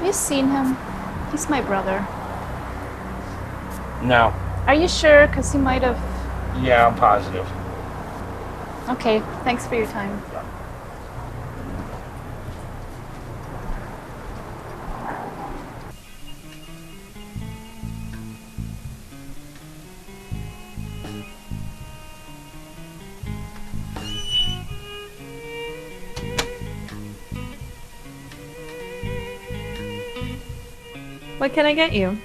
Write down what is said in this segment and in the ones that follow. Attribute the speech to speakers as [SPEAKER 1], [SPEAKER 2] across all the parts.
[SPEAKER 1] you seen him? He's my brother.
[SPEAKER 2] No.
[SPEAKER 1] Are you sure? Because he might have...
[SPEAKER 2] Yeah, I'm positive.
[SPEAKER 1] Okay, thanks for your time.
[SPEAKER 3] What can I get you?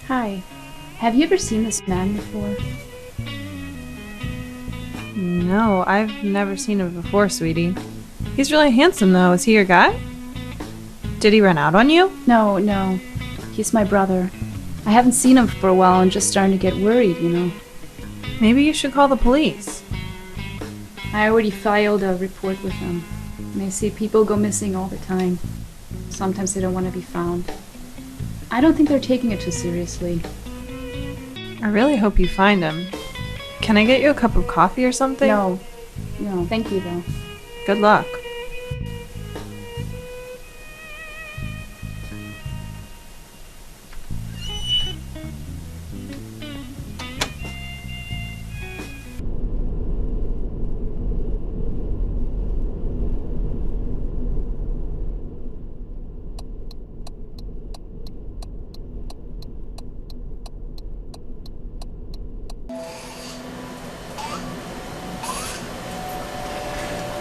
[SPEAKER 1] Hi. Have you ever seen this man before?
[SPEAKER 3] No, I've never seen him before, sweetie. He's really handsome, though. Is he your guy? Did he run out on you?
[SPEAKER 1] No. He's my brother. I haven't seen him for a while and just starting to get worried, you know.
[SPEAKER 3] Maybe you should call the police.
[SPEAKER 1] I already filed a report with them. They say people go missing all the time. Sometimes they don't want to be found. I don't think they're taking it too seriously.
[SPEAKER 3] I really hope you find him. Can I get you a cup of coffee or something?
[SPEAKER 1] No, thank you though.
[SPEAKER 3] Good luck.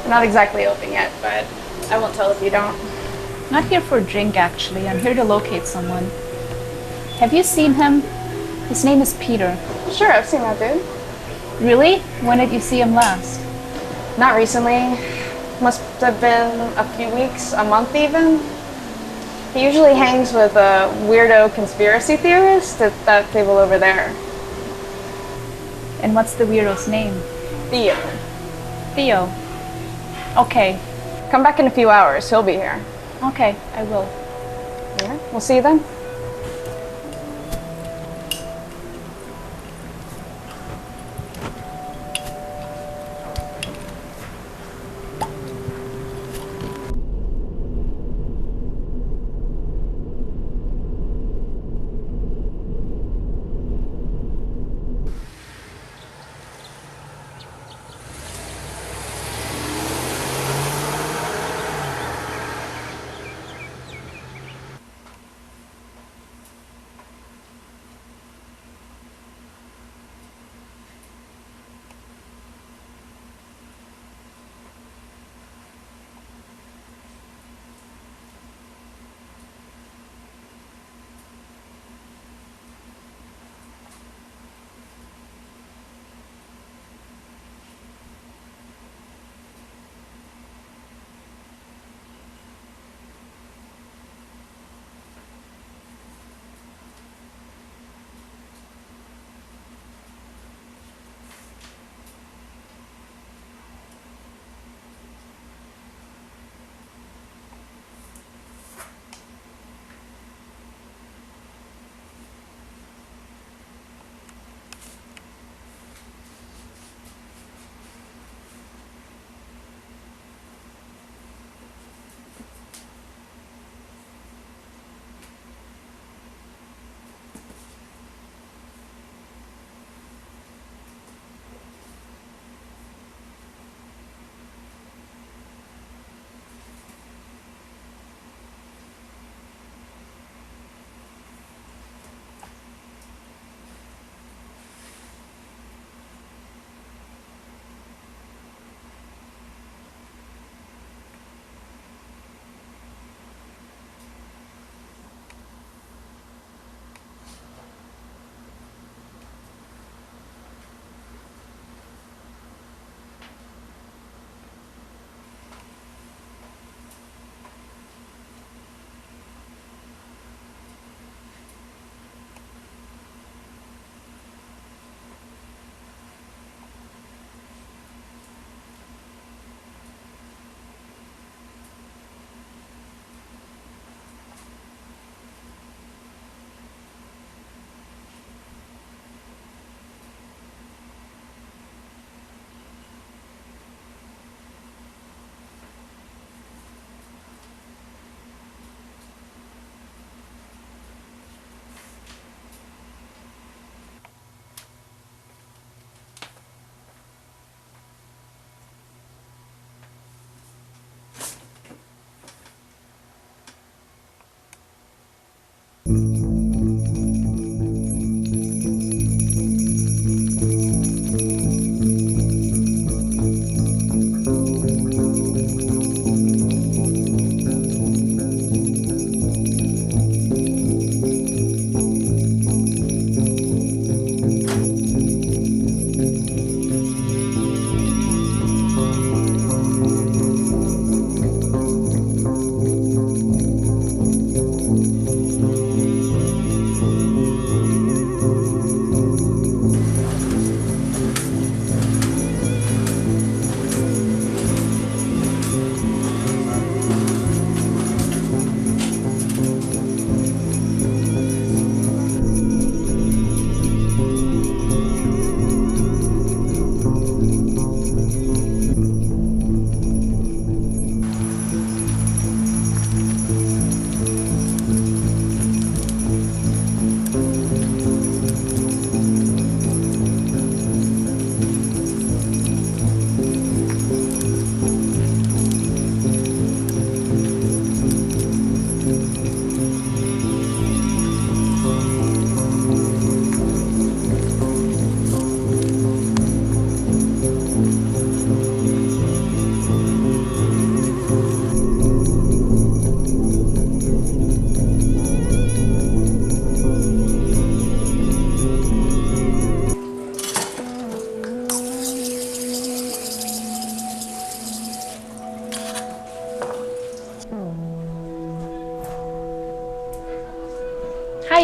[SPEAKER 4] Not exactly open yet, but I won't tell if you don't.
[SPEAKER 1] I'm not here for a drink, actually. I'm here to locate someone. Have you seen him? His name is Peter.
[SPEAKER 4] Sure, I've seen that dude.
[SPEAKER 1] Really? When did you see him last?
[SPEAKER 4] Not recently. Must have been a few weeks, a month even. He usually hangs with a weirdo conspiracy theorist at that table over there.
[SPEAKER 1] And what's the weirdo's name?
[SPEAKER 4] Theo.
[SPEAKER 1] Theo. Okay.
[SPEAKER 4] Come back in a few hours, he'll be here.
[SPEAKER 1] Okay, I will.
[SPEAKER 4] Yeah, we'll see you then.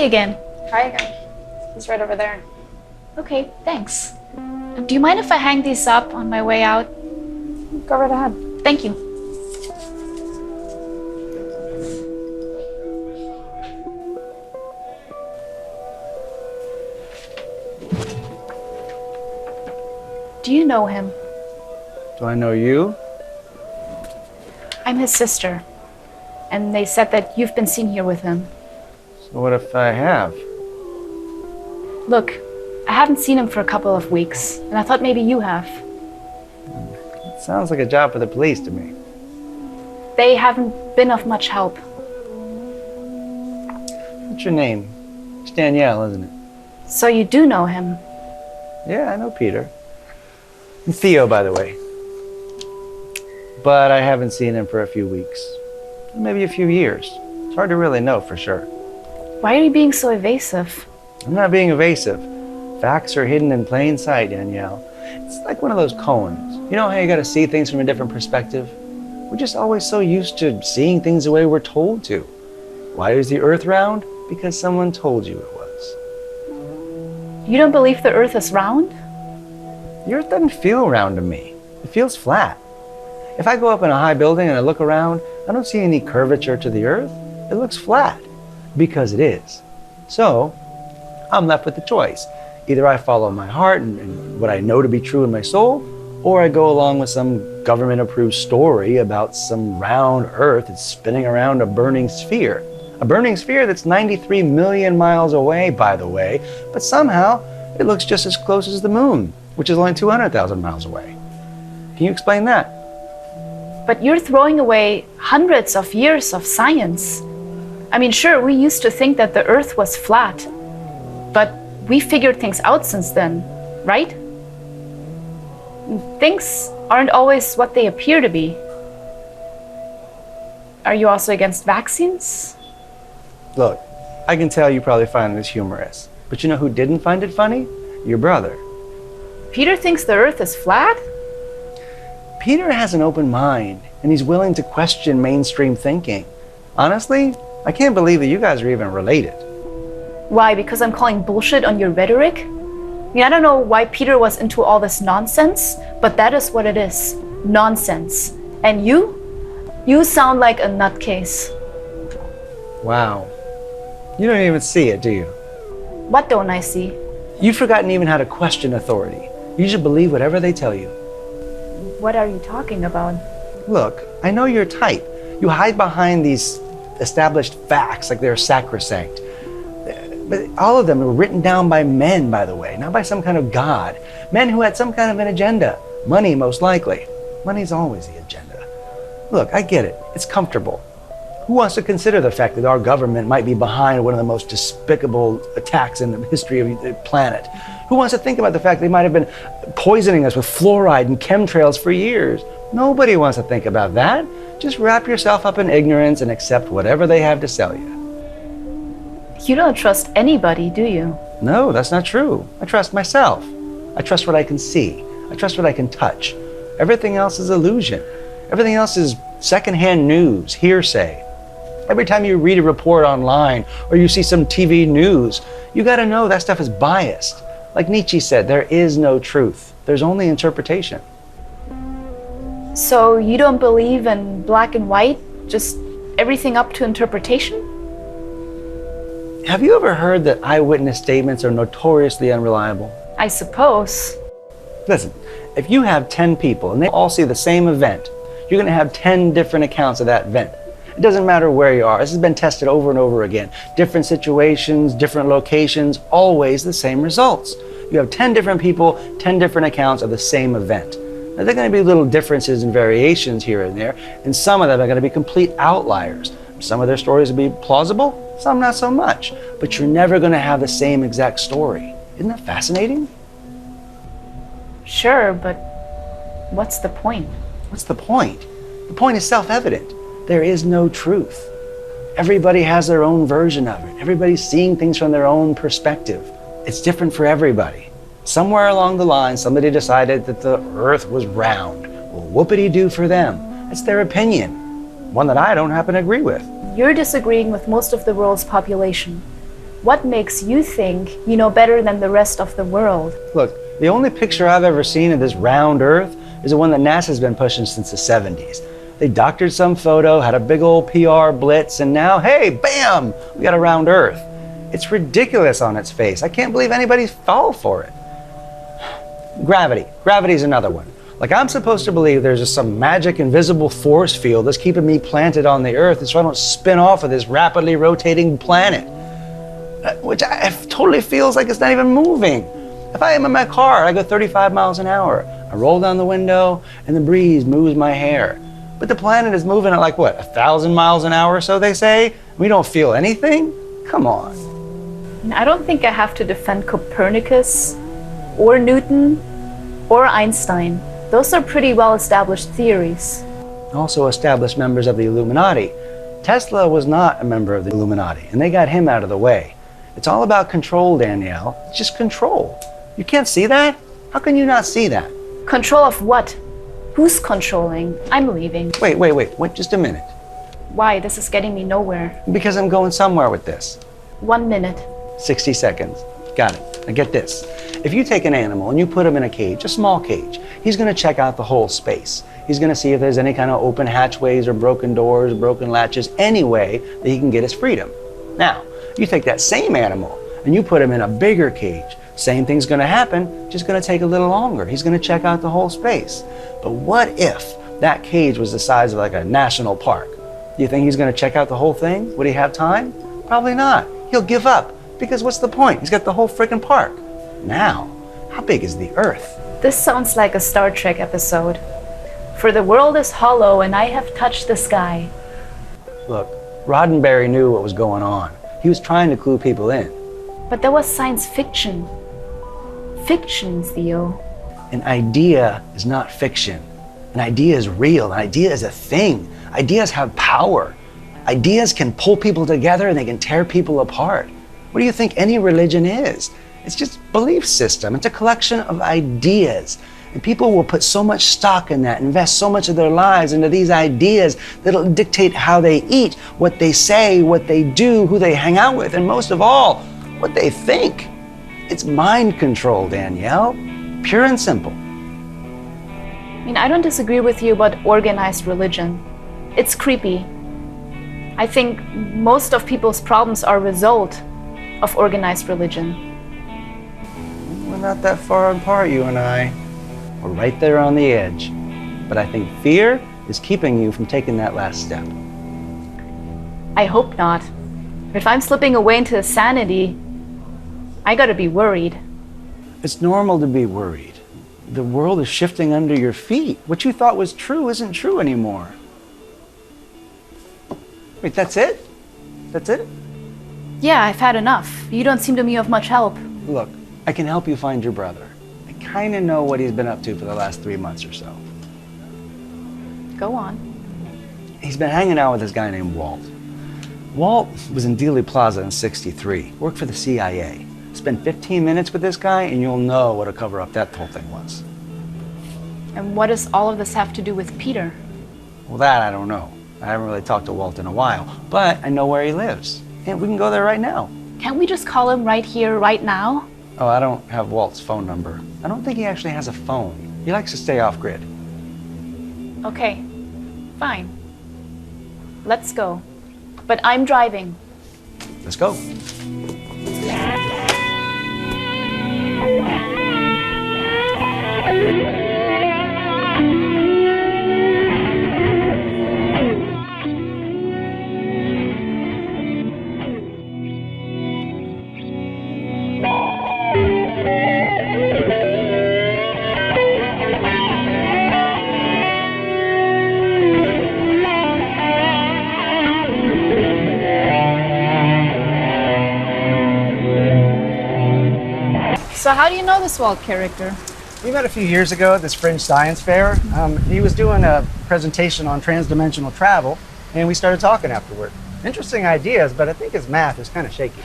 [SPEAKER 1] again.
[SPEAKER 4] Hi again. He's right over there.
[SPEAKER 1] Okay, thanks. Do you mind if I hang these up on my way out?
[SPEAKER 4] Go right ahead.
[SPEAKER 1] Thank you. Do you know him?
[SPEAKER 2] Do I know you?
[SPEAKER 1] I'm his sister. And they said that you've been seen here with him.
[SPEAKER 2] So what if I have?
[SPEAKER 1] Look, I haven't seen him for a couple of weeks, and I thought maybe you have.
[SPEAKER 2] It sounds like a job for the police to me.
[SPEAKER 1] They haven't been of much help.
[SPEAKER 2] What's your name? It's Danielle, isn't it?
[SPEAKER 1] So you do know him?
[SPEAKER 2] Yeah, I know Peter. And Theo, by the way. But I haven't seen him for a few weeks. Maybe a few years. It's hard to really know for sure.
[SPEAKER 1] Why are you being so evasive?
[SPEAKER 2] I'm not being evasive. Facts are hidden in plain sight, Danielle. It's like one of those koans. You know how you gotta see things from a different perspective? We're just always so used to seeing things the way we're told to. Why is the earth round? Because someone told you it was.
[SPEAKER 1] You don't believe the earth is round?
[SPEAKER 2] The earth doesn't feel round to me. It feels flat. If I go up in a high building and I look around, I don't see any curvature to the earth. It looks flat, because it is. So, I'm left with the choice. Either I follow my heart and what I know to be true in my soul, or I go along with some government-approved story about some round earth that's spinning around a burning sphere. A burning sphere that's 93 million miles away, by the way, but somehow it looks just as close as the moon, which is only 200,000 miles away. Can you explain that?
[SPEAKER 1] But you're throwing away hundreds of years of science. I mean, sure, we used to think that the earth was flat, but we figured things out since then, right? Things aren't always what they appear to be. Are you also against vaccines?
[SPEAKER 2] Look, I can tell you probably find this humorous, but you know who didn't find it funny? Your brother.
[SPEAKER 1] Peter thinks the earth is flat?
[SPEAKER 2] Peter has an open mind, and he's willing to question mainstream thinking. Honestly, I can't believe that you guys are even related.
[SPEAKER 1] Why, because I'm calling bullshit on your rhetoric? I mean, I don't know why Peter was into all this nonsense, but that is what it is. Nonsense. And you sound like a nutcase.
[SPEAKER 2] Wow. You don't even see it, do you?
[SPEAKER 1] What don't I see?
[SPEAKER 2] You've forgotten even how to question authority. You just believe whatever they tell you.
[SPEAKER 1] What are you talking about?
[SPEAKER 2] Look, I know your type. You hide behind these established facts like they're sacrosanct. But all of them were written down by men, by the way, not by some kind of god. Men who had some kind of an agenda. Money, most likely. Money's always the agenda. Look, I get it. It's comfortable. Who wants to consider the fact that our government might be behind one of the most despicable attacks in the history of the planet? Who wants to think about the fact they might have been poisoning us with fluoride and chemtrails for years? Nobody wants to think about that. Just wrap yourself up in ignorance and accept whatever they have to sell you.
[SPEAKER 1] You don't trust anybody, do you?
[SPEAKER 2] No, that's not true. I trust myself. I trust what I can see. I trust what I can touch. Everything else is illusion. Everything else is secondhand news, hearsay. Every time you read a report online or you see some TV news, you gotta know that stuff is biased. Like Nietzsche said, there is no truth. There's only interpretation.
[SPEAKER 1] So you don't believe in black and white? Just everything up to interpretation?
[SPEAKER 2] Have you ever heard that eyewitness statements are notoriously unreliable?
[SPEAKER 1] I suppose.
[SPEAKER 2] Listen, if you have 10 people and they all see the same event, you're gonna have 10 different accounts of that event. It doesn't matter where you are. This has been tested over and over again. Different situations, different locations, always the same results. You have 10 different people, 10 different accounts of the same event. Now, there are going to be little differences and variations here and there, and some of them are going to be complete outliers. Some of their stories will be plausible, some not so much. But you're never going to have the same exact story. Isn't that fascinating?
[SPEAKER 1] Sure, but what's the point?
[SPEAKER 2] What's the point? The point is self-evident. There is no truth. Everybody has their own version of it. Everybody's seeing things from their own perspective. It's different for everybody. Somewhere along the line, somebody decided that the earth was round. Well, whoopity-doo for them. It's their opinion. One that I don't happen to agree with.
[SPEAKER 1] You're disagreeing with most of the world's population. What makes you think you know better than the rest of the world?
[SPEAKER 2] Look, the only picture I've ever seen of this round Earth is the one that NASA's been pushing since the 70s. They doctored some photo, had a big old PR blitz, and now, hey, bam, we got a round Earth. It's ridiculous on its face. I can't believe anybody's fall for it. Gravity. Gravity's another one. Like, I'm supposed to believe there's just some magic invisible force field that's keeping me planted on the Earth so I don't spin off of this rapidly rotating planet. Which totally feels like it's not even moving. If I am in my car, I go 35 miles an hour. I roll down the window and the breeze moves my hair. But the planet is moving at like what, 1,000 miles an hour or so they say? We don't feel anything? Come on.
[SPEAKER 1] I don't think I have to defend Copernicus or Newton or Einstein. Those are pretty well-established theories.
[SPEAKER 2] Also established members of the Illuminati. Tesla was not a member of the Illuminati, and they got him out of the way. It's all about control, Danielle. It's just control. You can't see that? How can you not see that?
[SPEAKER 1] Control of what? Who's controlling? I'm leaving.
[SPEAKER 2] Wait, just a minute.
[SPEAKER 1] Why? This is getting me nowhere.
[SPEAKER 2] Because I'm going somewhere with this.
[SPEAKER 1] 1 minute.
[SPEAKER 2] 60 seconds. Got it. Now get this. If you take an animal and you put him in a cage, a small cage, he's going to check out the whole space. He's going to see if there's any kind of open hatchways or broken doors, broken latches, any way that he can get his freedom. Now, you take that same animal and you put him in a bigger cage. Same thing's going to happen, just going to take a little longer. He's going to check out the whole space. But what if that cage was the size of like a national park? Do you think he's going to check out the whole thing? Would he have time? Probably not. He'll give up. Because what's the point? He's got the whole freaking park. Now, how big is the Earth?
[SPEAKER 1] This sounds like a Star Trek episode. For the world is hollow and I have touched the sky.
[SPEAKER 2] Look, Roddenberry knew what was going on. He was trying to clue people in.
[SPEAKER 1] But that was science fiction. Fiction, Theo.
[SPEAKER 2] An idea is not fiction. An idea is real. An idea is a thing. Ideas have power. Ideas can pull people together and they can tear people apart. What do you think any religion is? It's just a belief system. It's a collection of ideas. And people will put so much stock in that, invest so much of their lives into these ideas that'll dictate how they eat, what they say, what they do, who they hang out with, and most of all, what they think. It's mind control, Danielle. Pure and simple.
[SPEAKER 1] I don't disagree with you about organized religion. It's creepy. I think most of people's problems are a result of organized religion.
[SPEAKER 2] We're not that far apart, you and I. We're right there on the edge. But I think fear is keeping you from taking that last step.
[SPEAKER 1] I hope not. If I'm slipping away into insanity, I gotta be worried.
[SPEAKER 2] It's normal to be worried. The world is shifting under your feet. What you thought was true isn't true anymore. Wait, that's it? That's it?
[SPEAKER 1] Yeah, I've had enough. You don't seem to be of much help.
[SPEAKER 2] Look, I can help you find your brother. I kind of know what he's been up to for the last 3 months or so.
[SPEAKER 1] Go on.
[SPEAKER 2] He's been hanging out with this guy named Walt. Walt was in Dealey Plaza in '63, worked for the CIA. Spend 15 minutes with this guy and you'll know what a cover-up that whole thing was.
[SPEAKER 1] And what does all of this have to do with Peter?
[SPEAKER 2] Well, that I don't know. I haven't really talked to Walt in a while, but I know where he lives. And we can go there right now.
[SPEAKER 1] Can't we just call him right here, right now?
[SPEAKER 2] Oh, I don't have Walt's phone number. I don't think he actually has a phone. He likes to stay off grid.
[SPEAKER 1] Okay, fine. Let's go. But I'm driving.
[SPEAKER 2] Let's go.
[SPEAKER 1] So how do you know this Walt character?
[SPEAKER 5] We met a few years ago at this Fringe Science Fair. He was doing a presentation on transdimensional travel, and we started talking afterward. Interesting ideas, but I think his math is kind of shaky.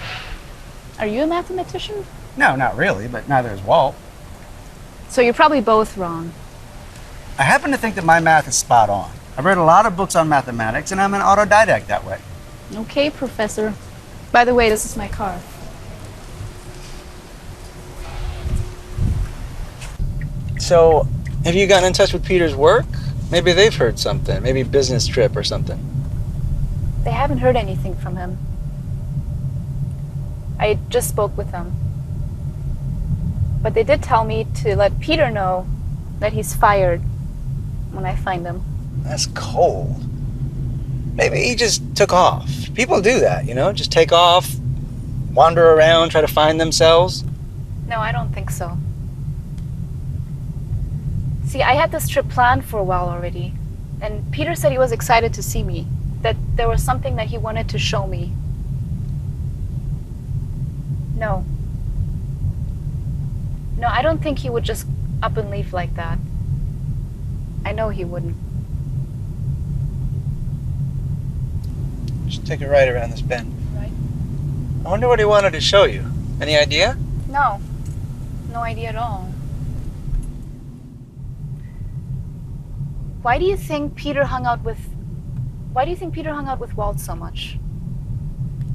[SPEAKER 1] Are you a mathematician?
[SPEAKER 5] No, not really, but neither is Walt.
[SPEAKER 1] So you're probably both wrong.
[SPEAKER 5] I happen to think that my math is spot on. I've read a lot of books on mathematics, and I'm an autodidact that way.
[SPEAKER 1] Okay, Professor. By the way, this is my car.
[SPEAKER 2] So, have you gotten in touch with Peter's work? Maybe they've heard something. Maybe business trip or something.
[SPEAKER 1] They haven't heard anything from him. I just spoke with them. But they did tell me to let Peter know that he's fired when I find him.
[SPEAKER 2] That's cold. Maybe he just took off. People do that, you know? Just take off, wander around, try to find themselves.
[SPEAKER 1] No, I don't think so. See, I had this trip planned for a while already. And Peter said he was excited to see me. That there was something that he wanted to show me. No. No, I don't think he would just up and leave like that. I know he wouldn't.
[SPEAKER 2] Just take a ride around this bend.
[SPEAKER 1] Right?
[SPEAKER 2] I wonder what he wanted to show you. Any idea?
[SPEAKER 1] No. No idea at all. Why do you think Peter hung out with Walt so much?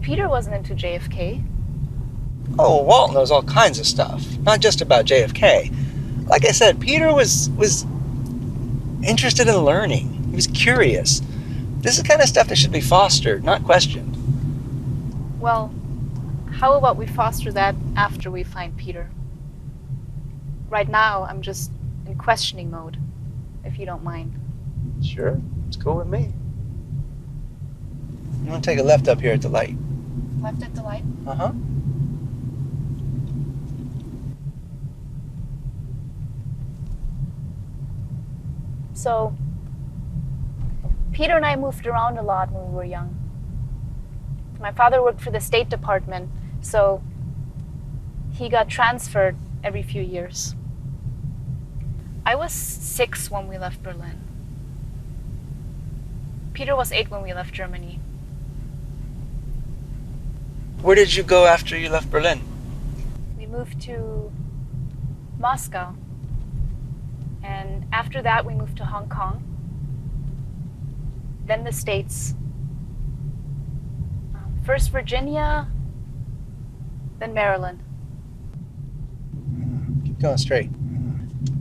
[SPEAKER 1] Peter wasn't into JFK.
[SPEAKER 2] Oh, Walt knows all kinds of stuff. Not just about JFK. Like I said, Peter was interested in learning. He was curious. This is the kind of stuff that should be fostered, not questioned.
[SPEAKER 1] Well, how about we foster that after we find Peter? Right now, I'm just in questioning mode, if you don't mind.
[SPEAKER 2] Sure, it's cool with me. I'm gonna take a left up here at the light.
[SPEAKER 1] Left at the light?
[SPEAKER 2] Uh-huh.
[SPEAKER 1] So, Peter and I moved around a lot when we were young. My father worked for the State Department, so he got transferred every few years. I was 6 when we left Berlin. Peter was 8 when we left Germany.
[SPEAKER 2] Where did you go after you left Berlin?
[SPEAKER 1] We moved to Moscow. And after that, we moved to Hong Kong. Then the States. First Virginia, then Maryland.
[SPEAKER 2] Keep going straight.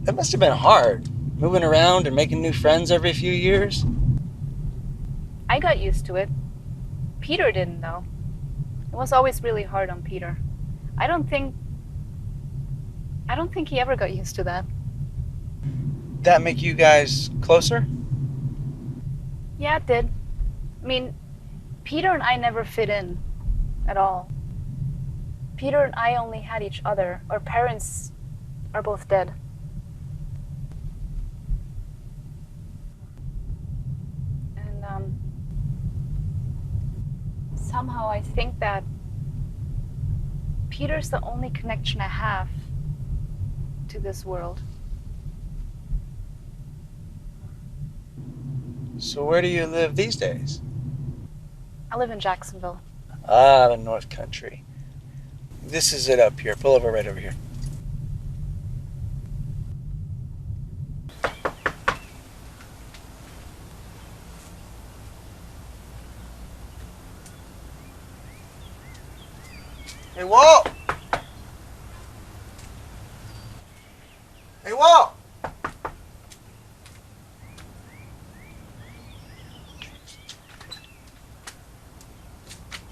[SPEAKER 2] That must have been hard, moving around and making new friends every few years.
[SPEAKER 1] I got used to it. Peter didn't, though. It was always really hard on Peter. I don't think he ever got used to that.
[SPEAKER 2] That make you guys closer?
[SPEAKER 1] Yeah, it did. I mean, Peter and I never fit in at all. Peter and I only had each other. Our parents are both dead. And somehow I think that Peter's the only connection I have to this world.
[SPEAKER 2] So where do you live these days?
[SPEAKER 1] I live in Jacksonville.
[SPEAKER 2] Ah, the North Country. This is it up here. Pull over right over here. Hey, Walt! Hey, Walt!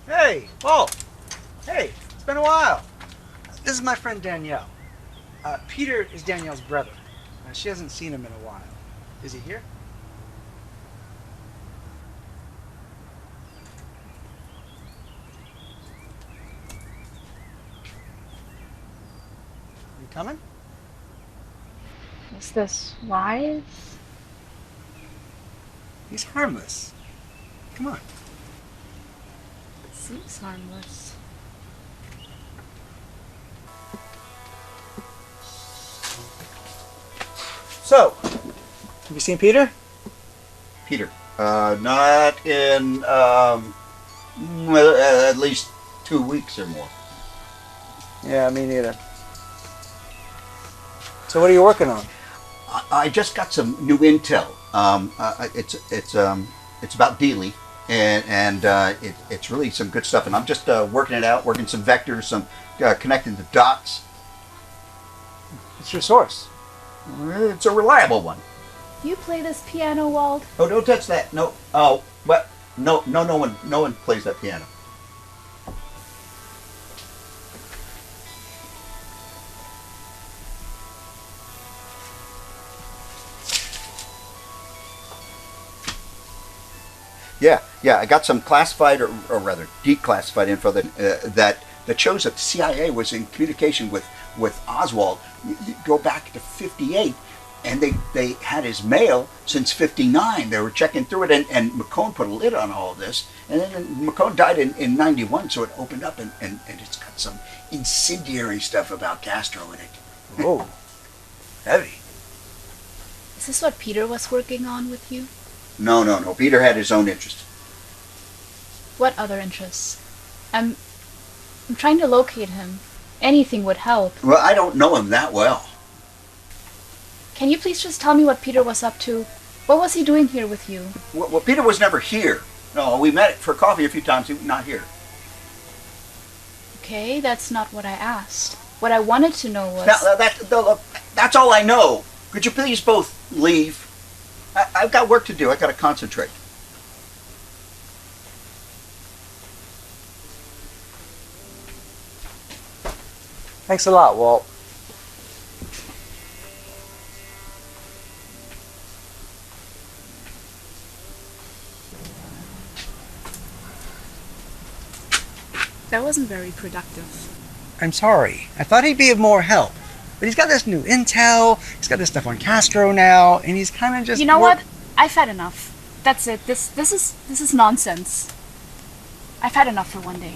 [SPEAKER 2] Hey, Walt! Hey, it's been a while. This is my friend Danielle. Peter is Danielle's brother. She hasn't seen him in a while. Is he here? You coming?
[SPEAKER 1] Is this wise?
[SPEAKER 2] He's harmless. Come on.
[SPEAKER 1] Seems harmless.
[SPEAKER 2] So, have you seen Peter?
[SPEAKER 6] Peter, not in well, at least 2 weeks or more.
[SPEAKER 2] Yeah, me neither. So what are you working on?
[SPEAKER 6] I just got some new intel. It's about Dealey, and it's really some good stuff. And I'm just working it out, working some vectors, some connecting the dots.
[SPEAKER 2] What's your source?
[SPEAKER 6] It's a reliable one.
[SPEAKER 1] You play this piano, Walt?
[SPEAKER 6] Oh, don't touch that. No. Oh, but no one plays that piano. Yeah. I got some classified or rather declassified info that shows that the CIA was in communication with Oswald. You go back to '58, and they had his mail since '59. They were checking through it, and McCone put a lid on all of this. And then McCone died in '91, so it opened up, and it's got some incendiary stuff about Castro in it.
[SPEAKER 2] Whoa. Heavy.
[SPEAKER 1] Is this what Peter was working on with you?
[SPEAKER 6] No. Peter had his own interest.
[SPEAKER 1] What other interests? I'm trying to locate him. Anything would help.
[SPEAKER 6] Well, I don't know him that well.
[SPEAKER 1] Can you please just tell me what Peter was up to? What was he doing here with you?
[SPEAKER 6] Well, Peter was never here. No, we met for coffee a few times. He was not here.
[SPEAKER 1] Okay, that's not what I asked. What I wanted to know was...
[SPEAKER 6] Now, that's all I know. Could you please both leave? I've got work to do. I've got to concentrate.
[SPEAKER 2] Thanks a lot, Walt.
[SPEAKER 1] That wasn't very productive.
[SPEAKER 2] I'm sorry. I thought he'd be of more help. But he's got this new intel, he's got this stuff on Castro now, and he's kind of just...
[SPEAKER 1] You know what? I've had enough. That's it. This is nonsense. I've had enough for one day.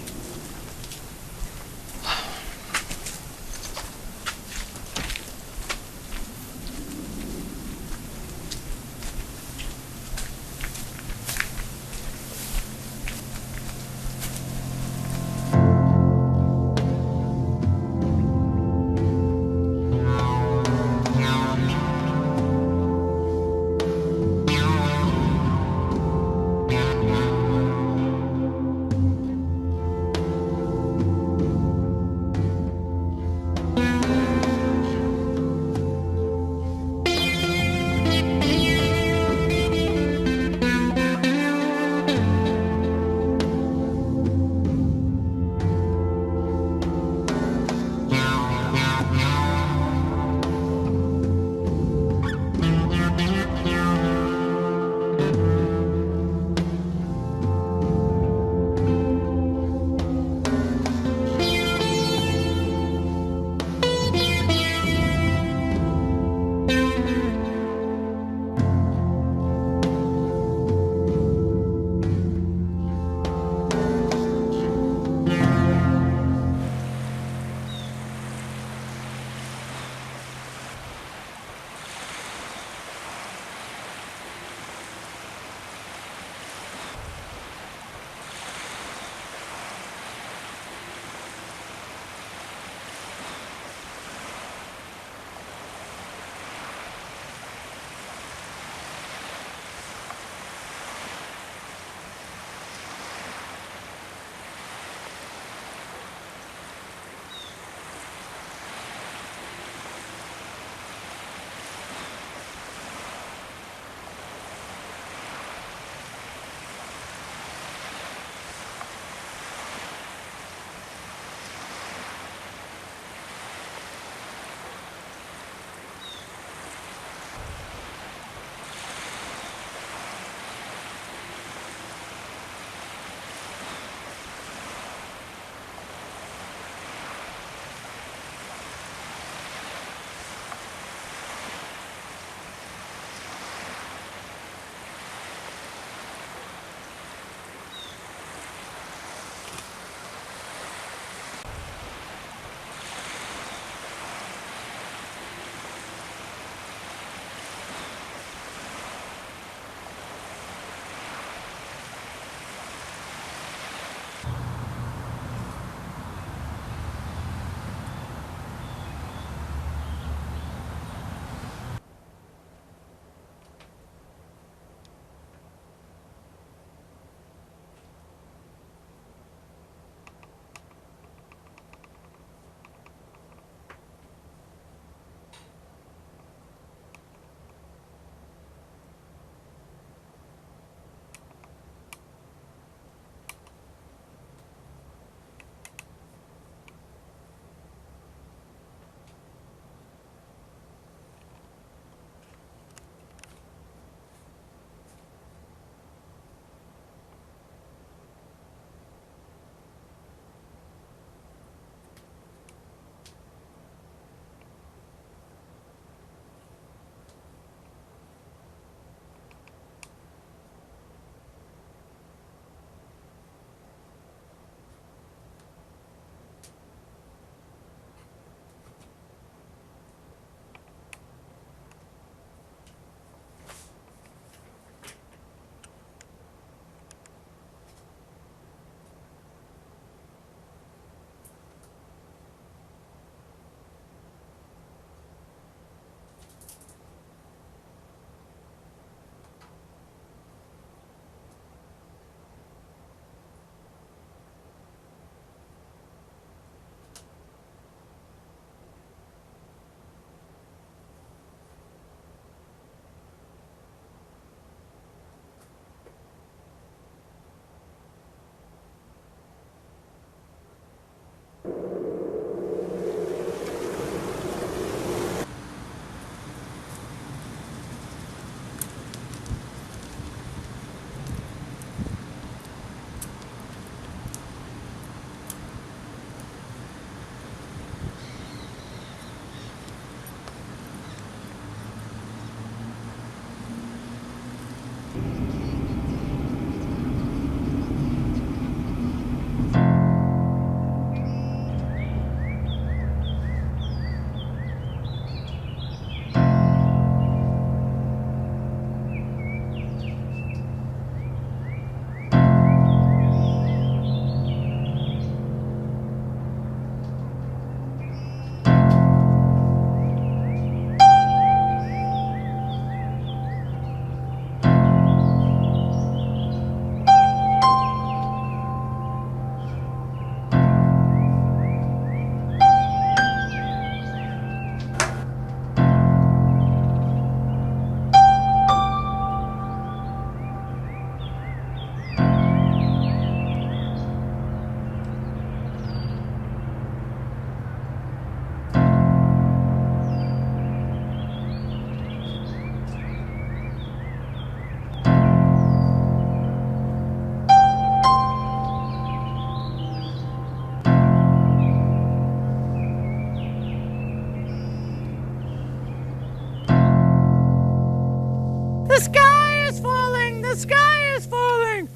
[SPEAKER 7] The sky is falling!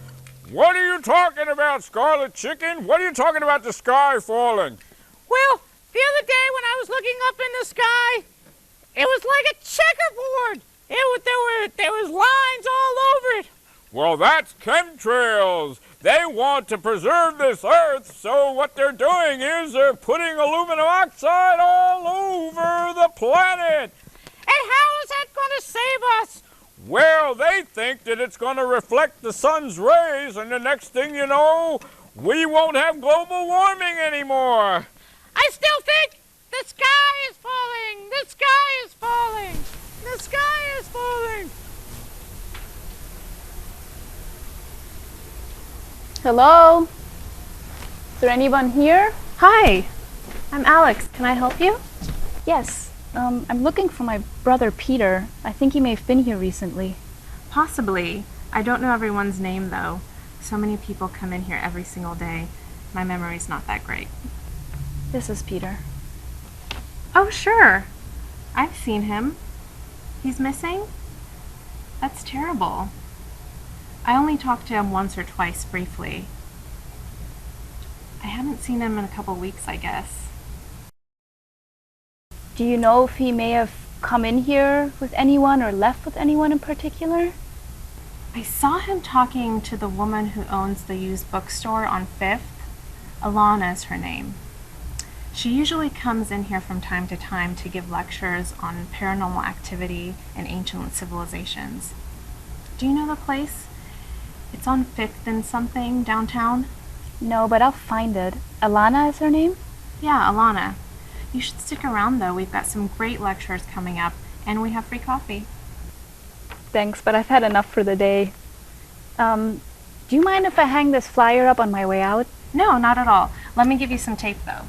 [SPEAKER 7] What are you talking about, Scarlet Chicken? What are you talking about the sky falling?
[SPEAKER 8] Well, the other day when I was looking up in the sky, it was like a checkerboard. There was lines all over it.
[SPEAKER 7] Well, that's chemtrails. They want to preserve this Earth, so what they're doing is they're putting aluminum oxide all over the planet.
[SPEAKER 8] And how is that going to save us?
[SPEAKER 7] Well, they think that it's going to reflect the sun's rays, and the next thing you know, we won't have global warming anymore.
[SPEAKER 8] I still think the sky is falling. The sky is falling. The sky is falling.
[SPEAKER 1] Hello? Is there anyone here?
[SPEAKER 4] Hi, I'm Alex. Can I help you?
[SPEAKER 1] Yes. I'm looking for my brother Peter. I think he may have been here recently.
[SPEAKER 4] Possibly. I don't know everyone's name, though. So many people come in here every single day. My memory's not that great.
[SPEAKER 1] This is Peter.
[SPEAKER 4] Oh, sure. I've seen him. He's missing? That's terrible. I only talked to him once or twice briefly. I haven't seen him in a couple weeks, I guess.
[SPEAKER 1] Do you know if he may have come in here with anyone or left with anyone in particular?
[SPEAKER 4] I saw him talking to the woman who owns the used bookstore on 5th. Alana is her name. She usually comes in here from time to time to give lectures on paranormal activity and ancient civilizations. Do you know the place? It's on 5th and something downtown.
[SPEAKER 1] No, but I'll find it. Alana is her name?
[SPEAKER 4] Yeah, Alana. You should stick around though. We've got some great lectures coming up and we have free coffee.
[SPEAKER 1] Thanks, but I've had enough for the day. Do you mind if I hang this flyer up on my way out?
[SPEAKER 4] No, not at all. Let me give you some tape though.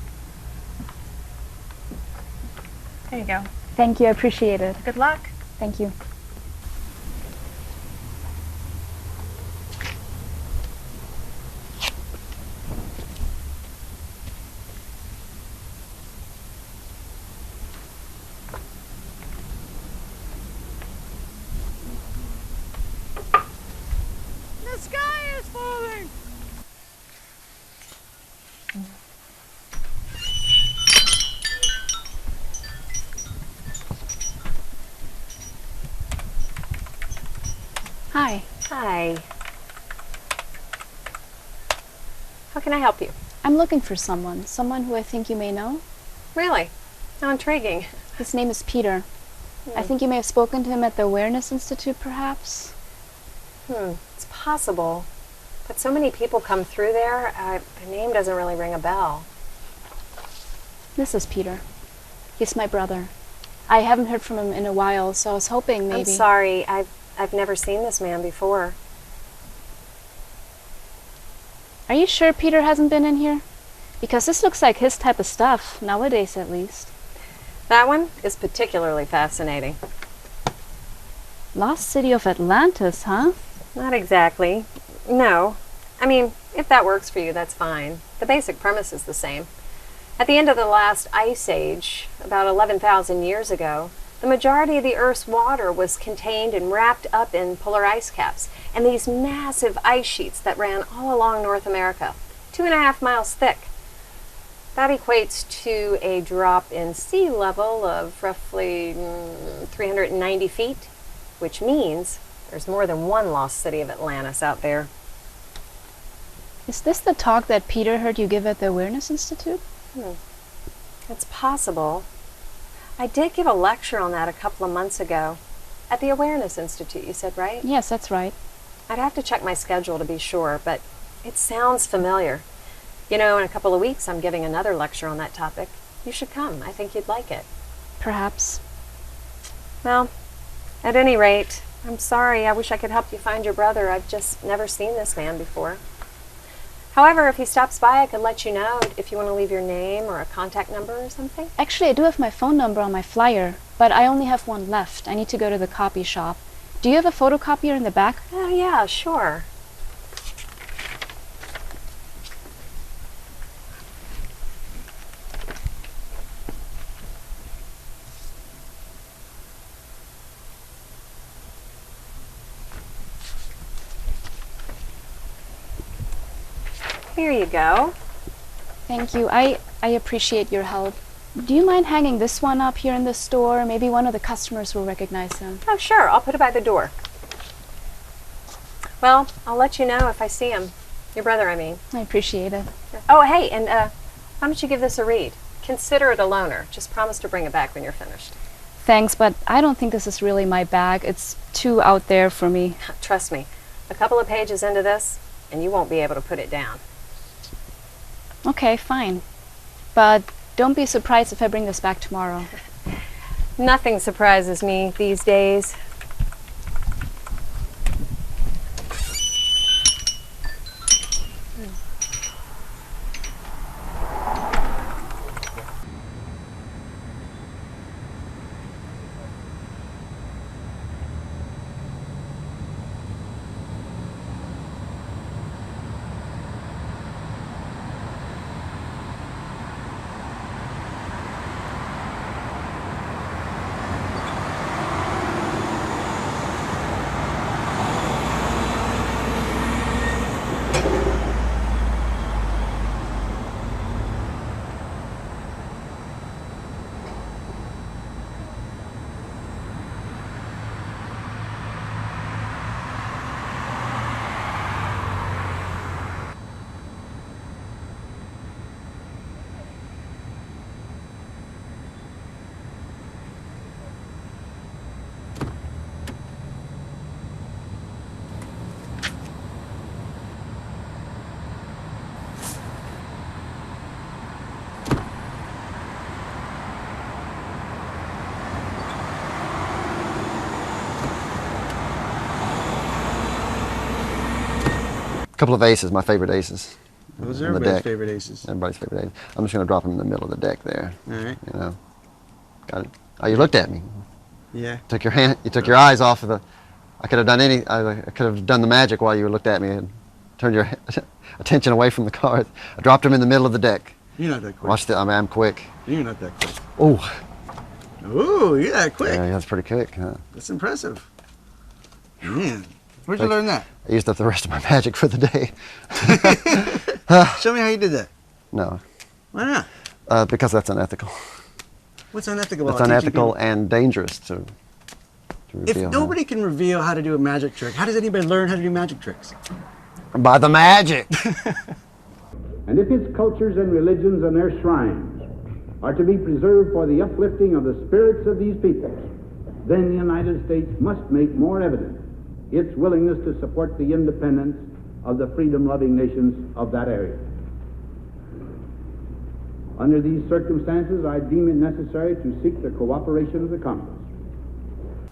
[SPEAKER 4] There you go.
[SPEAKER 1] Thank you, I appreciate it.
[SPEAKER 4] Good luck.
[SPEAKER 1] Thank you.
[SPEAKER 8] The sky is falling.
[SPEAKER 1] Hi.
[SPEAKER 9] Hi. How can I help you?
[SPEAKER 1] I'm looking for someone who I think you may know.
[SPEAKER 9] Really? How intriguing.
[SPEAKER 1] His name is Peter. I think you may have spoken to him at the Awareness Institute, perhaps.
[SPEAKER 9] It's possible. But so many people come through there, the name doesn't really ring a bell.
[SPEAKER 1] This is Peter. He's my brother. I haven't heard from him in a while, so I was hoping maybe...
[SPEAKER 9] I'm sorry, I've never seen this man before.
[SPEAKER 1] Are you sure Peter hasn't been in here? Because this looks like his type of stuff, nowadays at least.
[SPEAKER 9] That one is particularly fascinating.
[SPEAKER 1] Lost City of Atlantis, huh?
[SPEAKER 9] Not exactly. No. I mean, if that works for you, that's fine. The basic premise is the same. At the end of the last ice age, about 11,000 years ago, the majority of the Earth's water was contained and wrapped up in polar ice caps and these massive ice sheets that ran all along North America, 2.5 miles thick. That equates to a drop in sea level of roughly 390 feet, which means there's more than one lost city of Atlantis out there.
[SPEAKER 1] Is this the talk that Peter heard you give at the Awareness Institute?
[SPEAKER 9] It's possible. I did give a lecture on that a couple of months ago. At the Awareness Institute, you said, right?
[SPEAKER 1] Yes, that's right.
[SPEAKER 9] I'd have to check my schedule to be sure, but it sounds familiar. You know, in a couple of weeks, I'm giving another lecture on that topic. You should come. I think you'd like it.
[SPEAKER 1] Perhaps.
[SPEAKER 9] Well, at any rate, I'm sorry. I wish I could help you find your brother. I've just never seen this man before. However, if he stops by, I could let you know if you want to leave your name or a contact number or something.
[SPEAKER 1] Actually, I do have my phone number on my flyer, but I only have one left. I need to go to the copy shop. Do you have a photocopier in the back?
[SPEAKER 9] Oh, yeah, sure. Here you go.
[SPEAKER 1] Thank you. I appreciate your help. Do you mind hanging this one up here in the store? Maybe one of the customers will recognize him.
[SPEAKER 9] Oh, sure. I'll put it by the door. Well, I'll let you know if I see him. Your brother, I mean.
[SPEAKER 1] I appreciate it.
[SPEAKER 9] Oh, hey, and why don't you give this a read? Consider it a loaner. Just promise to bring it back when you're finished.
[SPEAKER 1] Thanks, but I don't think this is really my bag. It's too out there for me.
[SPEAKER 9] Trust me, a couple of pages into this, and you won't be able to put it down.
[SPEAKER 1] Okay, fine. But don't be surprised if I bring this back tomorrow.
[SPEAKER 9] Nothing surprises me these days.
[SPEAKER 10] Couple of aces, my favorite aces.
[SPEAKER 5] Those
[SPEAKER 10] on
[SPEAKER 5] are
[SPEAKER 10] the
[SPEAKER 5] everybody's
[SPEAKER 10] deck.
[SPEAKER 5] favorite aces.
[SPEAKER 10] Everybody's favorite ace. I'm just going to drop them in the middle of the deck there.
[SPEAKER 5] All right.
[SPEAKER 10] You know, got it. Oh, you looked at me.
[SPEAKER 5] Yeah.
[SPEAKER 10] Took your hand. You took your eyes off of the. I could have done any. I could have done the magic while you looked at me and turned your attention away from the cards. I dropped them in the middle of the deck.
[SPEAKER 5] You're not that quick.
[SPEAKER 10] Watch the. I mean, I'm quick.
[SPEAKER 5] You're not that quick.
[SPEAKER 10] Oh.
[SPEAKER 5] Ooh, you're that quick.
[SPEAKER 10] Yeah, that's pretty quick. Huh?
[SPEAKER 5] That's impressive. Man, where'd you learn that?
[SPEAKER 10] I used up the rest of my magic for the day.
[SPEAKER 5] Show me how you did that.
[SPEAKER 10] No.
[SPEAKER 5] Why not?
[SPEAKER 10] Because that's unethical.
[SPEAKER 5] What's unethical about
[SPEAKER 10] It's
[SPEAKER 5] teaching
[SPEAKER 10] unethical
[SPEAKER 5] people?
[SPEAKER 10] and dangerous to
[SPEAKER 5] If
[SPEAKER 10] reveal.
[SPEAKER 5] nobody can reveal how to do a magic trick, how does anybody learn how to do magic tricks?
[SPEAKER 10] By the magic.
[SPEAKER 11] And if its cultures and religions and their shrines are to be preserved for the uplifting of the spirits of these peoples, then the United States must make more evident its willingness to support the independence of the freedom-loving nations of that area. Under these circumstances, I deem it necessary to seek the cooperation of the Congress.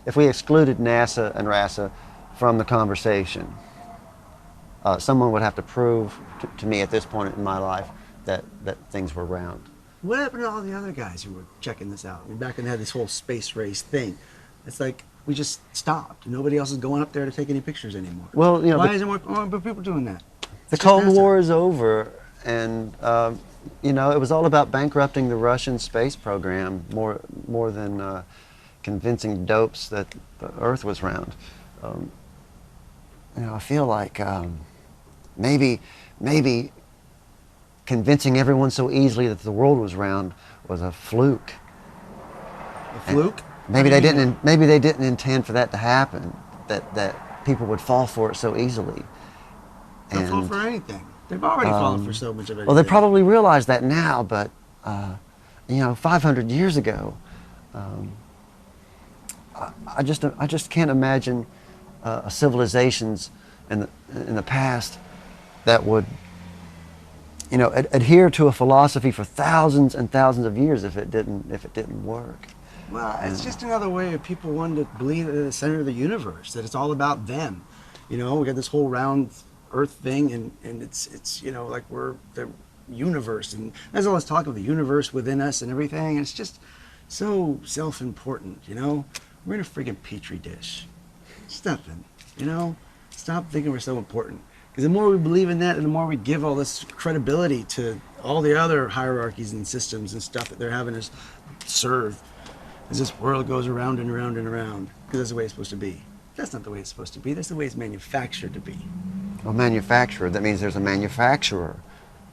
[SPEAKER 10] If we excluded NASA and RASA from the conversation, someone would have to prove to me at this point in my life that things were round.
[SPEAKER 5] What happened to all the other guys who were checking this out? I mean, back when they had this whole space race thing, it's like we just stopped. Nobody else is going up there to take any pictures anymore.
[SPEAKER 10] Well, you know,
[SPEAKER 5] why isn't more people doing that?
[SPEAKER 10] The Cold War is over, and you know, it was all about bankrupting the Russian space program more than convincing dopes that the Earth was round. You know, I feel like maybe convincing everyone so easily that the world was round was a fluke.
[SPEAKER 5] A fluke?
[SPEAKER 10] Maybe they didn't. Maybe they didn't intend for that to happen. That people would fall for it so easily.
[SPEAKER 5] They'll fall for anything. They've already fallen for so much of it.
[SPEAKER 10] Well, they probably realize that now, but you know, 500 years ago, I just can't imagine civilizations in the past that would, you know, adhere to a philosophy for thousands and thousands of years if it didn't work.
[SPEAKER 5] Well, it's just another way of people wanting to believe in the center of the universe, that it's all about them. You know, we got this whole round Earth thing, and it's you know, like we're the universe, and there's all this talk of the universe within us and everything, and it's just so self-important, you know? We're in a freaking petri dish. It's nothing, you know? Stop thinking we're so important. Because the more we believe in that, and the more we give all this credibility to all the other hierarchies and systems and stuff that they're having us serve, as this world goes around and around and around, because that's the way it's supposed to be. That's not the way it's supposed to be. That's the way it's manufactured to be.
[SPEAKER 10] Well, manufacturer, that means there's a manufacturer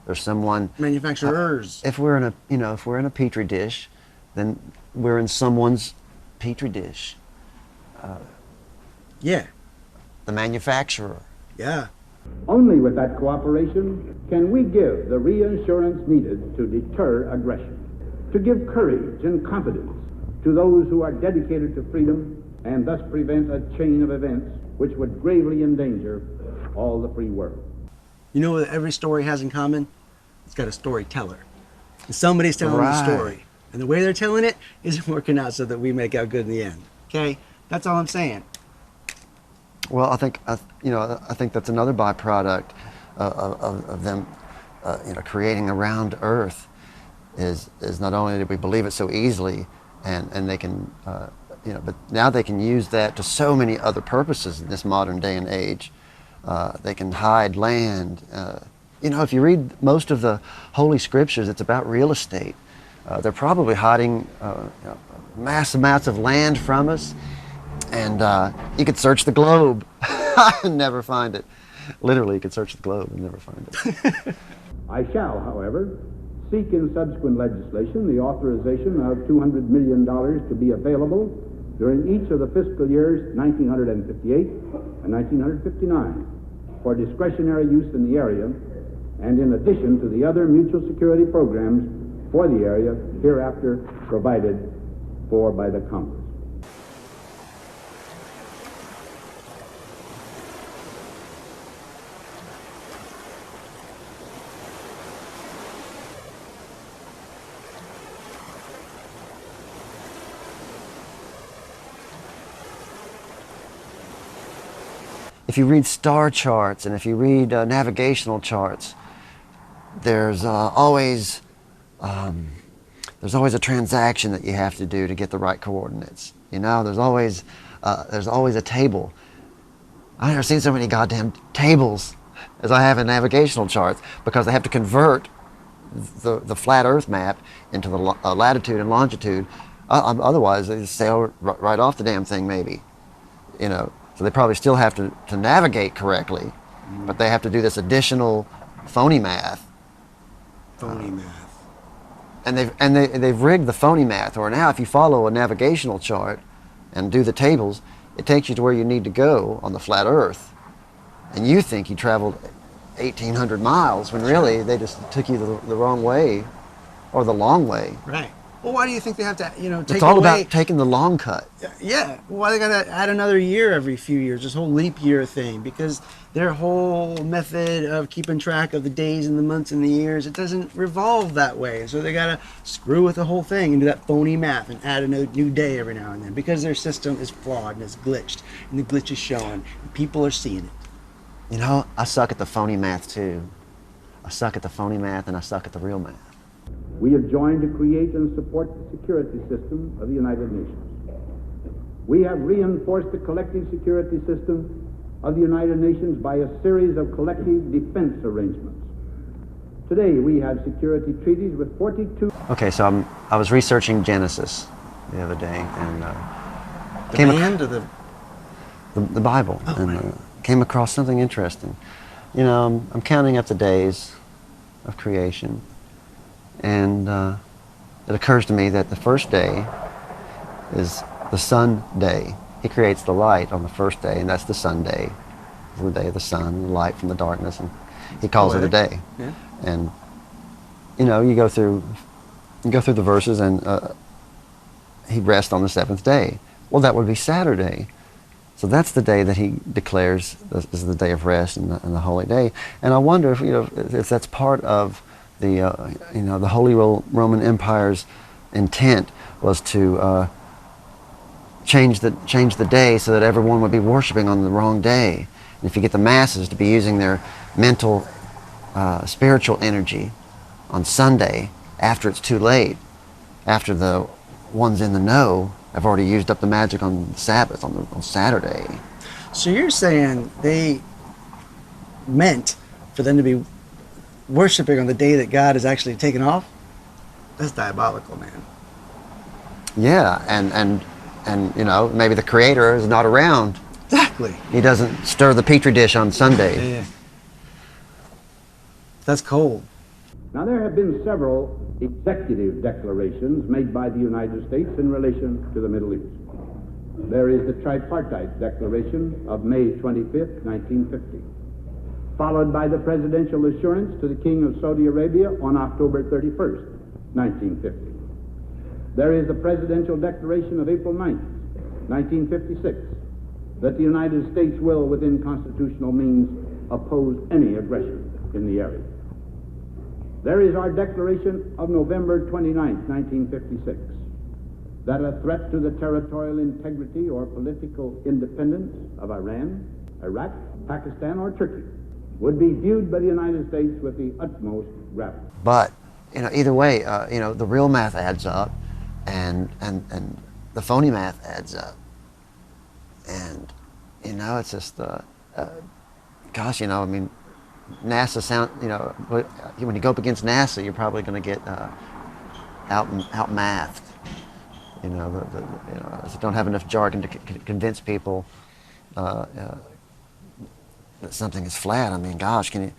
[SPEAKER 10] There's someone
[SPEAKER 5] Manufacturers.
[SPEAKER 10] if we're in a if we're in a petri dish, then we're in someone's petri dish.
[SPEAKER 5] Yeah.
[SPEAKER 10] The manufacturer.
[SPEAKER 5] Yeah.
[SPEAKER 11] Only with that cooperation can we give the reassurance needed to deter aggression, to give courage and confidence to those who are dedicated to freedom and thus prevent a chain of events which would gravely endanger all the free world.
[SPEAKER 5] You know what every story has in common? It's got a storyteller. And somebody's telling the
[SPEAKER 10] Right.
[SPEAKER 5] story. And the way they're telling it isn't working out so that we make out good in the end. Okay? That's all I'm saying.
[SPEAKER 10] Well, I think that's another byproduct of them, creating a round Earth. Is not only did we believe it so easily, and they can, but now they can use that to so many other purposes in this modern day and age. They can hide land. If you read most of the Holy Scriptures, it's about real estate. They're probably hiding mass amounts of land from us. And you could search the globe and never find it. Literally, you could search the globe and never find it.
[SPEAKER 11] I shall, however, seek in subsequent legislation the authorization of $200 million to be available during each of the fiscal years 1958 and 1959 for discretionary use in the area, and in addition to the other mutual security programs for the area hereafter provided for by the Congress.
[SPEAKER 10] If you read star charts and if you read navigational charts, there's always a transaction that you have to do to get the right coordinates. There's always a table. I've never seen so many goddamn tables as I have in navigational charts, because they have to convert the flat Earth map into the latitude and longitude. Otherwise, they just sail right off the damn thing, maybe. So they probably still have to navigate correctly, but they have to do this additional phony math.
[SPEAKER 5] Phony math.
[SPEAKER 10] And they've rigged the phony math. Or now, if you follow a navigational chart and do the tables, it takes you to where you need to go on the flat Earth, and you think you traveled 1,800 miles when really they just took you the wrong way, or the long way.
[SPEAKER 5] Right. Well, why do you think they have to, take
[SPEAKER 10] It's all
[SPEAKER 5] away...
[SPEAKER 10] about taking the long cut.
[SPEAKER 5] Yeah. Why they got to add another year every few years, this whole leap year thing? Because their whole method of keeping track of the days and the months and the years, it doesn't revolve that way. So they got to screw with the whole thing and do that phony math and add a new day every now and then, because their system is flawed and it's glitched, and the glitch is showing, and people are seeing it.
[SPEAKER 10] I suck at the phony math too. I suck at the phony math and I suck at the real math.
[SPEAKER 11] We have joined to create and support the security system of the United Nations. We have reinforced the collective security system of the United Nations by a series of collective defense arrangements. Today, we have security treaties with 42...
[SPEAKER 10] Okay, so I was researching Genesis the other day, and the Bible, and came across something interesting. I'm counting up the days of creation, and it occurs to me that the first day is the sun day. He creates the light on the first day, and that's the sun day. It's the day of the sun, the light from the darkness, and he calls it a day.
[SPEAKER 5] Yeah.
[SPEAKER 10] And you go through the verses, and he rests on the seventh day. Well, that would be Saturday. So that's the day that he declares is the day of rest and the holy day. And I wonder if that's part of the Holy Roman Empire's intent was to change the day so that everyone would be worshiping on the wrong day. And if you get the masses to be using their mental, spiritual energy on Sunday after it's too late, after the ones in the know have already used up the magic on the Sabbath, on Saturday.
[SPEAKER 5] So you're saying they meant for them to be worshiping on the day that God is actually taken off? That's diabolical, man.
[SPEAKER 10] Yeah, and maybe the Creator is not around.
[SPEAKER 5] Exactly.
[SPEAKER 10] He doesn't stir the petri dish on Sunday.
[SPEAKER 5] Yeah. That's cold.
[SPEAKER 11] Now, there have been several executive declarations made by the United States in relation to the Middle East. There is the Tripartite Declaration of May 25th, 1950, followed by the presidential assurance to the King of Saudi Arabia on October 31st, 1950. There is the presidential declaration of April 9th, 1956, that the United States will, within constitutional means, oppose any aggression in the area. There is our declaration of November 29th, 1956, that a threat to the territorial integrity or political independence of Iran, Iraq, Pakistan, or Turkey would be viewed by the United States with the utmost gravity.
[SPEAKER 10] But, either way, the real math adds up, and the phony math adds up. And, it's just, gosh, NASA when you go up against NASA, you're probably going to get out-mathed. If you don't have enough jargon to convince people that something is flat. Gosh, can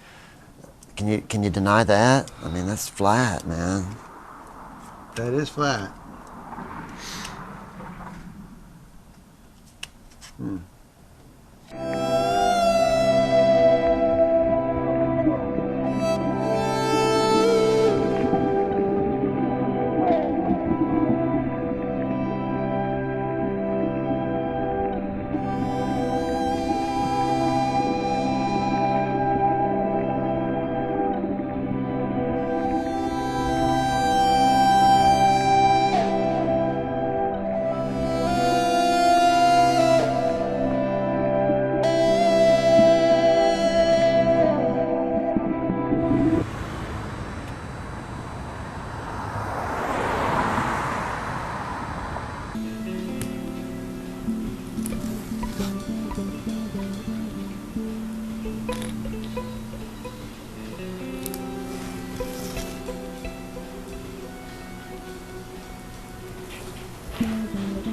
[SPEAKER 10] you deny that? That's flat, man.
[SPEAKER 5] That is flat.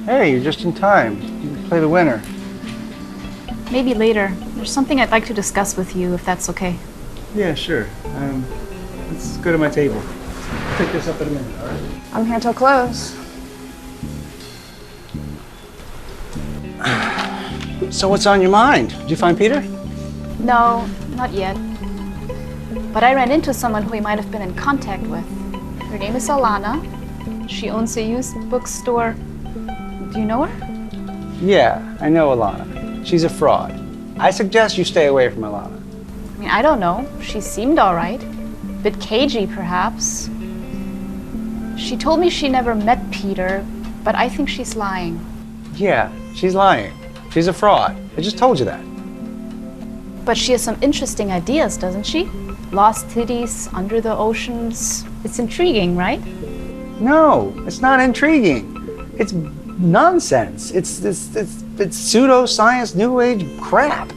[SPEAKER 2] Hey, you're just in time. You can play the winner.
[SPEAKER 1] Maybe later. There's something I'd like to discuss with you, if that's okay.
[SPEAKER 2] Yeah, sure. Let's go to my table. I'll pick this up in a minute, all right?
[SPEAKER 12] I'm here till close.
[SPEAKER 2] So what's on your mind? Did you find Peter?
[SPEAKER 1] No, not yet. But I ran into someone who he might have been in contact with. Her name is Alana. She owns a used bookstore. Do you know her?
[SPEAKER 2] Yeah, I know Alana. She's a fraud. I suggest you stay away from Alana.
[SPEAKER 1] I don't know. She seemed all right. Bit cagey, perhaps. She told me she never met Peter, but I think she's lying.
[SPEAKER 2] Yeah, she's lying. She's a fraud. I just told you that.
[SPEAKER 1] But she has some interesting ideas, doesn't she? Lost cities, under the oceans. It's intriguing, right?
[SPEAKER 2] No, it's not intriguing. It's nonsense. It's pseudoscience, new age crap.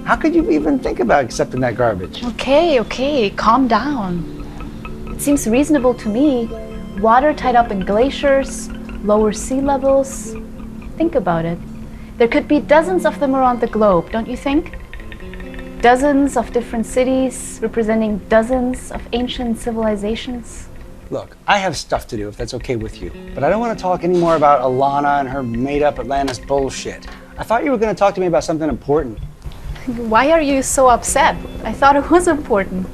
[SPEAKER 2] How could you even think about accepting that garbage?
[SPEAKER 1] Okay, calm down. It seems reasonable to me. Water tied up in glaciers, lower sea levels. Think about it. There could be dozens of them around the globe, don't you think? Dozens of different cities representing dozens of ancient civilizations.
[SPEAKER 2] Look, I have stuff to do, if that's okay with you. But I don't want to talk anymore about Alana and her made-up Atlantis bullshit. I thought you were going to talk to me about something important.
[SPEAKER 1] Why are you so upset? I thought it was important.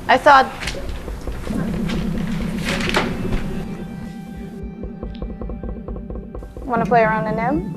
[SPEAKER 1] I thought...
[SPEAKER 12] Want to play around in M?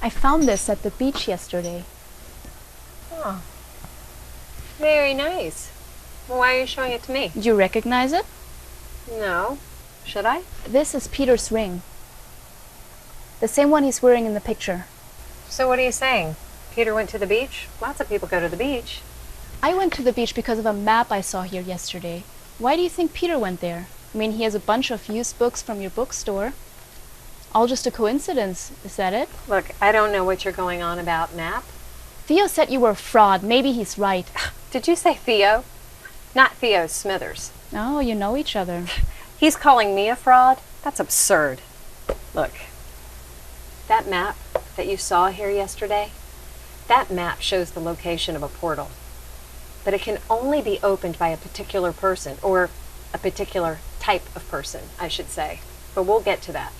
[SPEAKER 1] I found this at the beach yesterday.
[SPEAKER 9] Oh. Very nice. Well, why are you showing it to me?
[SPEAKER 1] Did you recognize it?
[SPEAKER 9] No. Should I?
[SPEAKER 1] This is Peter's ring. The same one he's wearing in the picture.
[SPEAKER 9] So what are you saying? Peter went to the beach? Lots of people go to the beach.
[SPEAKER 1] I went to the beach because of a map I saw here yesterday. Why do you think Peter went there? I mean, he has a bunch of used books from your bookstore. All just a coincidence, is that it?
[SPEAKER 9] Look, I don't know what you're going on about, Map.
[SPEAKER 1] Theo said you were a fraud. Maybe he's right.
[SPEAKER 9] Did you say Theo? Not Theo Smithers.
[SPEAKER 1] Oh, you know each other.
[SPEAKER 9] He's calling me a fraud? That's absurd. Look, that map that you saw here yesterday, that map shows the location of a portal. But it can only be opened by a particular person, or a particular type of person, I should say. But we'll get to that.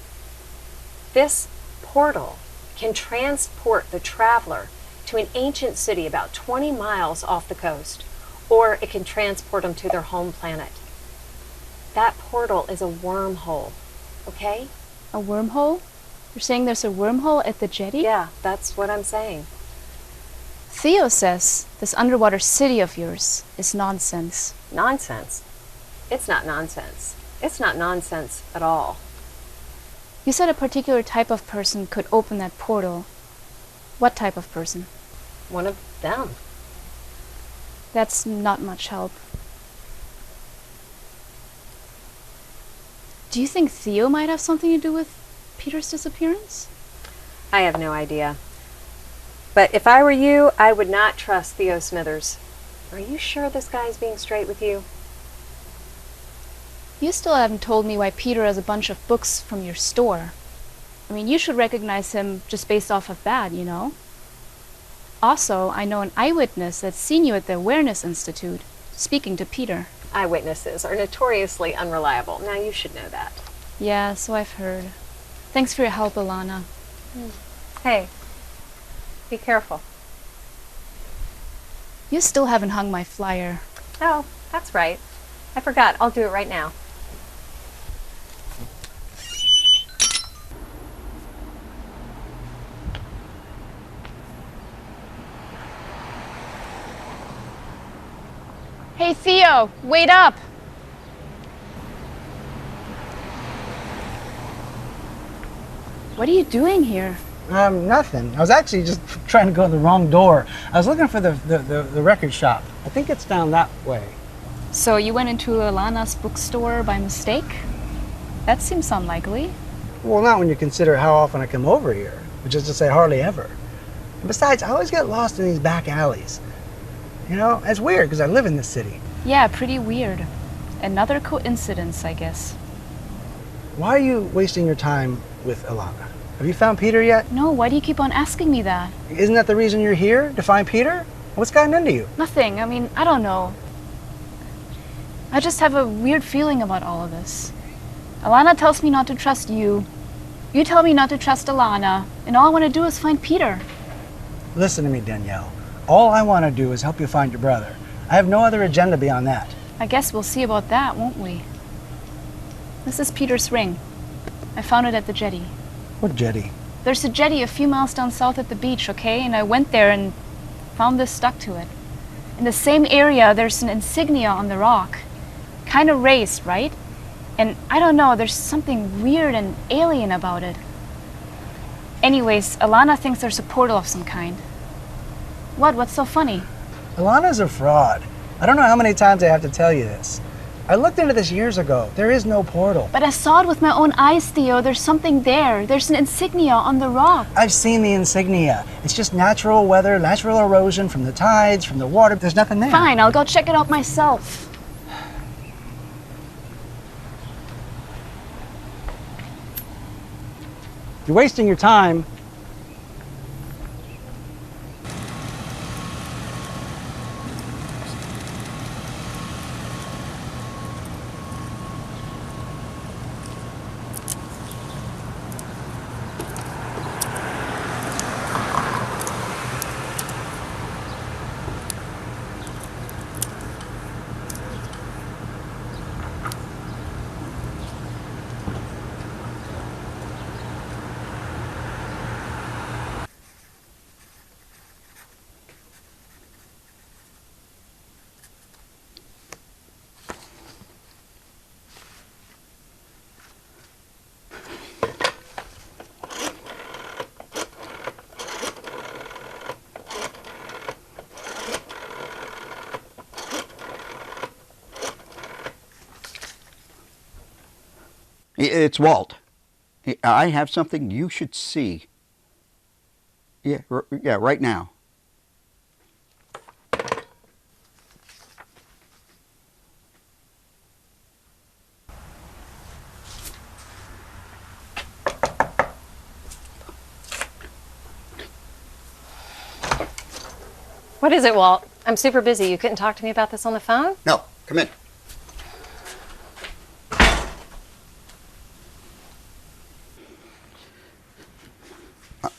[SPEAKER 9] This portal can transport the traveler to an ancient city about 20 miles off the coast, or it can transport them to their home planet. That portal is a wormhole, okay?
[SPEAKER 1] A wormhole? You're saying there's a wormhole at the jetty?
[SPEAKER 9] Yeah, that's what I'm saying.
[SPEAKER 1] Theo says this underwater city of yours is nonsense.
[SPEAKER 9] Nonsense? It's not nonsense. It's not nonsense at all.
[SPEAKER 1] You said a particular type of person could open that portal. What type of person?
[SPEAKER 9] One of them.
[SPEAKER 1] That's not much help. Do you think Theo might have something to do with Peter's disappearance?
[SPEAKER 9] I have no idea. But if I were you, I would not trust Theo Smithers. Are you sure this guy's being straight with you?
[SPEAKER 1] You still haven't told me why Peter has a bunch of books from your store. I mean, you should recognize him just based off of that, you know? Also, I know an eyewitness that's seen you at the Awareness Institute, speaking to Peter.
[SPEAKER 9] Eyewitnesses are notoriously unreliable. Now you should know that.
[SPEAKER 1] Yeah, so I've heard. Thanks for your help, Alana.
[SPEAKER 9] Hey, be careful.
[SPEAKER 1] You still haven't hung my flyer.
[SPEAKER 9] Oh, that's right. I forgot. I'll do it right now.
[SPEAKER 1] Hey, Theo, wait up! What are you doing here?
[SPEAKER 5] Nothing. I was actually just trying to go in the wrong door. I was looking for the record shop. I think it's down that way.
[SPEAKER 1] So you went into Alana's bookstore by mistake? That seems unlikely.
[SPEAKER 5] Well, not when you consider how often I come over here, which is to say hardly ever. And besides, I always get lost in these back alleys. You know, it's weird because I live in this city.
[SPEAKER 1] Yeah, pretty weird. Another coincidence, I guess.
[SPEAKER 5] Why are you wasting your time with Alana? Have you found Peter yet?
[SPEAKER 1] No, why do you keep on asking me that?
[SPEAKER 5] Isn't that the reason you're here, to find Peter? What's gotten into you?
[SPEAKER 1] Nothing. I mean, I don't know. I just have a weird feeling about all of this. Alana tells me not to trust you. You tell me not to trust Alana. And all I want to do is find Peter.
[SPEAKER 5] Listen to me, Danielle. All I want to do is help you find your brother. I have no other agenda beyond that.
[SPEAKER 1] I guess we'll see about that, won't we? This is Peter's ring. I found it at the jetty.
[SPEAKER 5] What jetty?
[SPEAKER 1] There's a jetty a few miles down south at the beach, okay? And I went there and found this stuck to it. In the same area, there's an insignia on the rock. Kind of raised, right? And I don't know, there's something weird and alien about it. Anyways, Alana thinks there's a portal of some kind. What? What's so funny?
[SPEAKER 5] Alana's a fraud. I don't know how many times I have to tell you this. I looked into this years ago. There is no portal.
[SPEAKER 1] But I saw it with my own eyes, Theo. There's something there. There's an insignia on the rock.
[SPEAKER 5] I've seen the insignia. It's just natural weather, natural erosion from the tides, from the water. There's nothing there.
[SPEAKER 1] Fine, I'll go check it out myself.
[SPEAKER 5] You're wasting your time.
[SPEAKER 6] It's Walt. I have something you should see. Yeah, right now.
[SPEAKER 9] What is it, Walt? I'm super busy. You couldn't talk to me about this on the phone?
[SPEAKER 6] No, come in.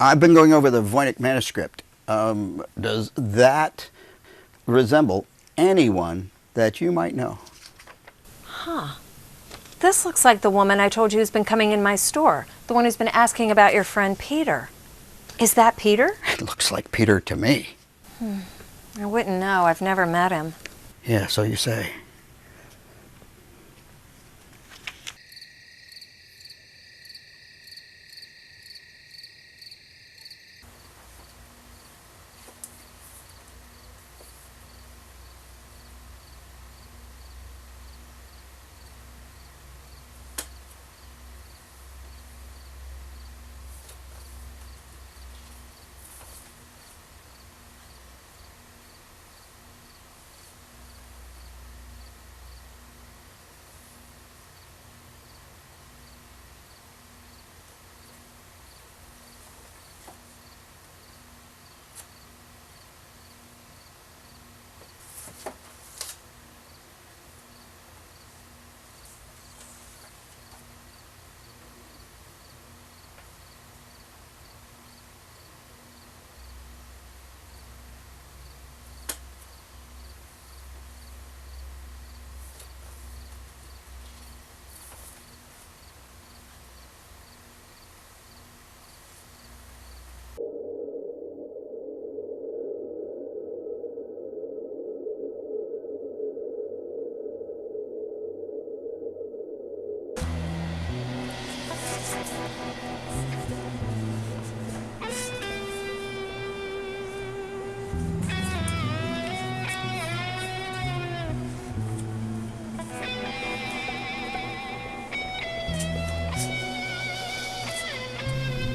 [SPEAKER 6] I've been going over the Voynich manuscript. Does that resemble anyone that you might know?
[SPEAKER 9] Huh. This looks like the woman I told you who's been coming in my store. The one who's been asking about your friend Peter. Is that Peter?
[SPEAKER 6] It looks like Peter to me.
[SPEAKER 9] I wouldn't know. I've never met him.
[SPEAKER 6] Yeah, so you say.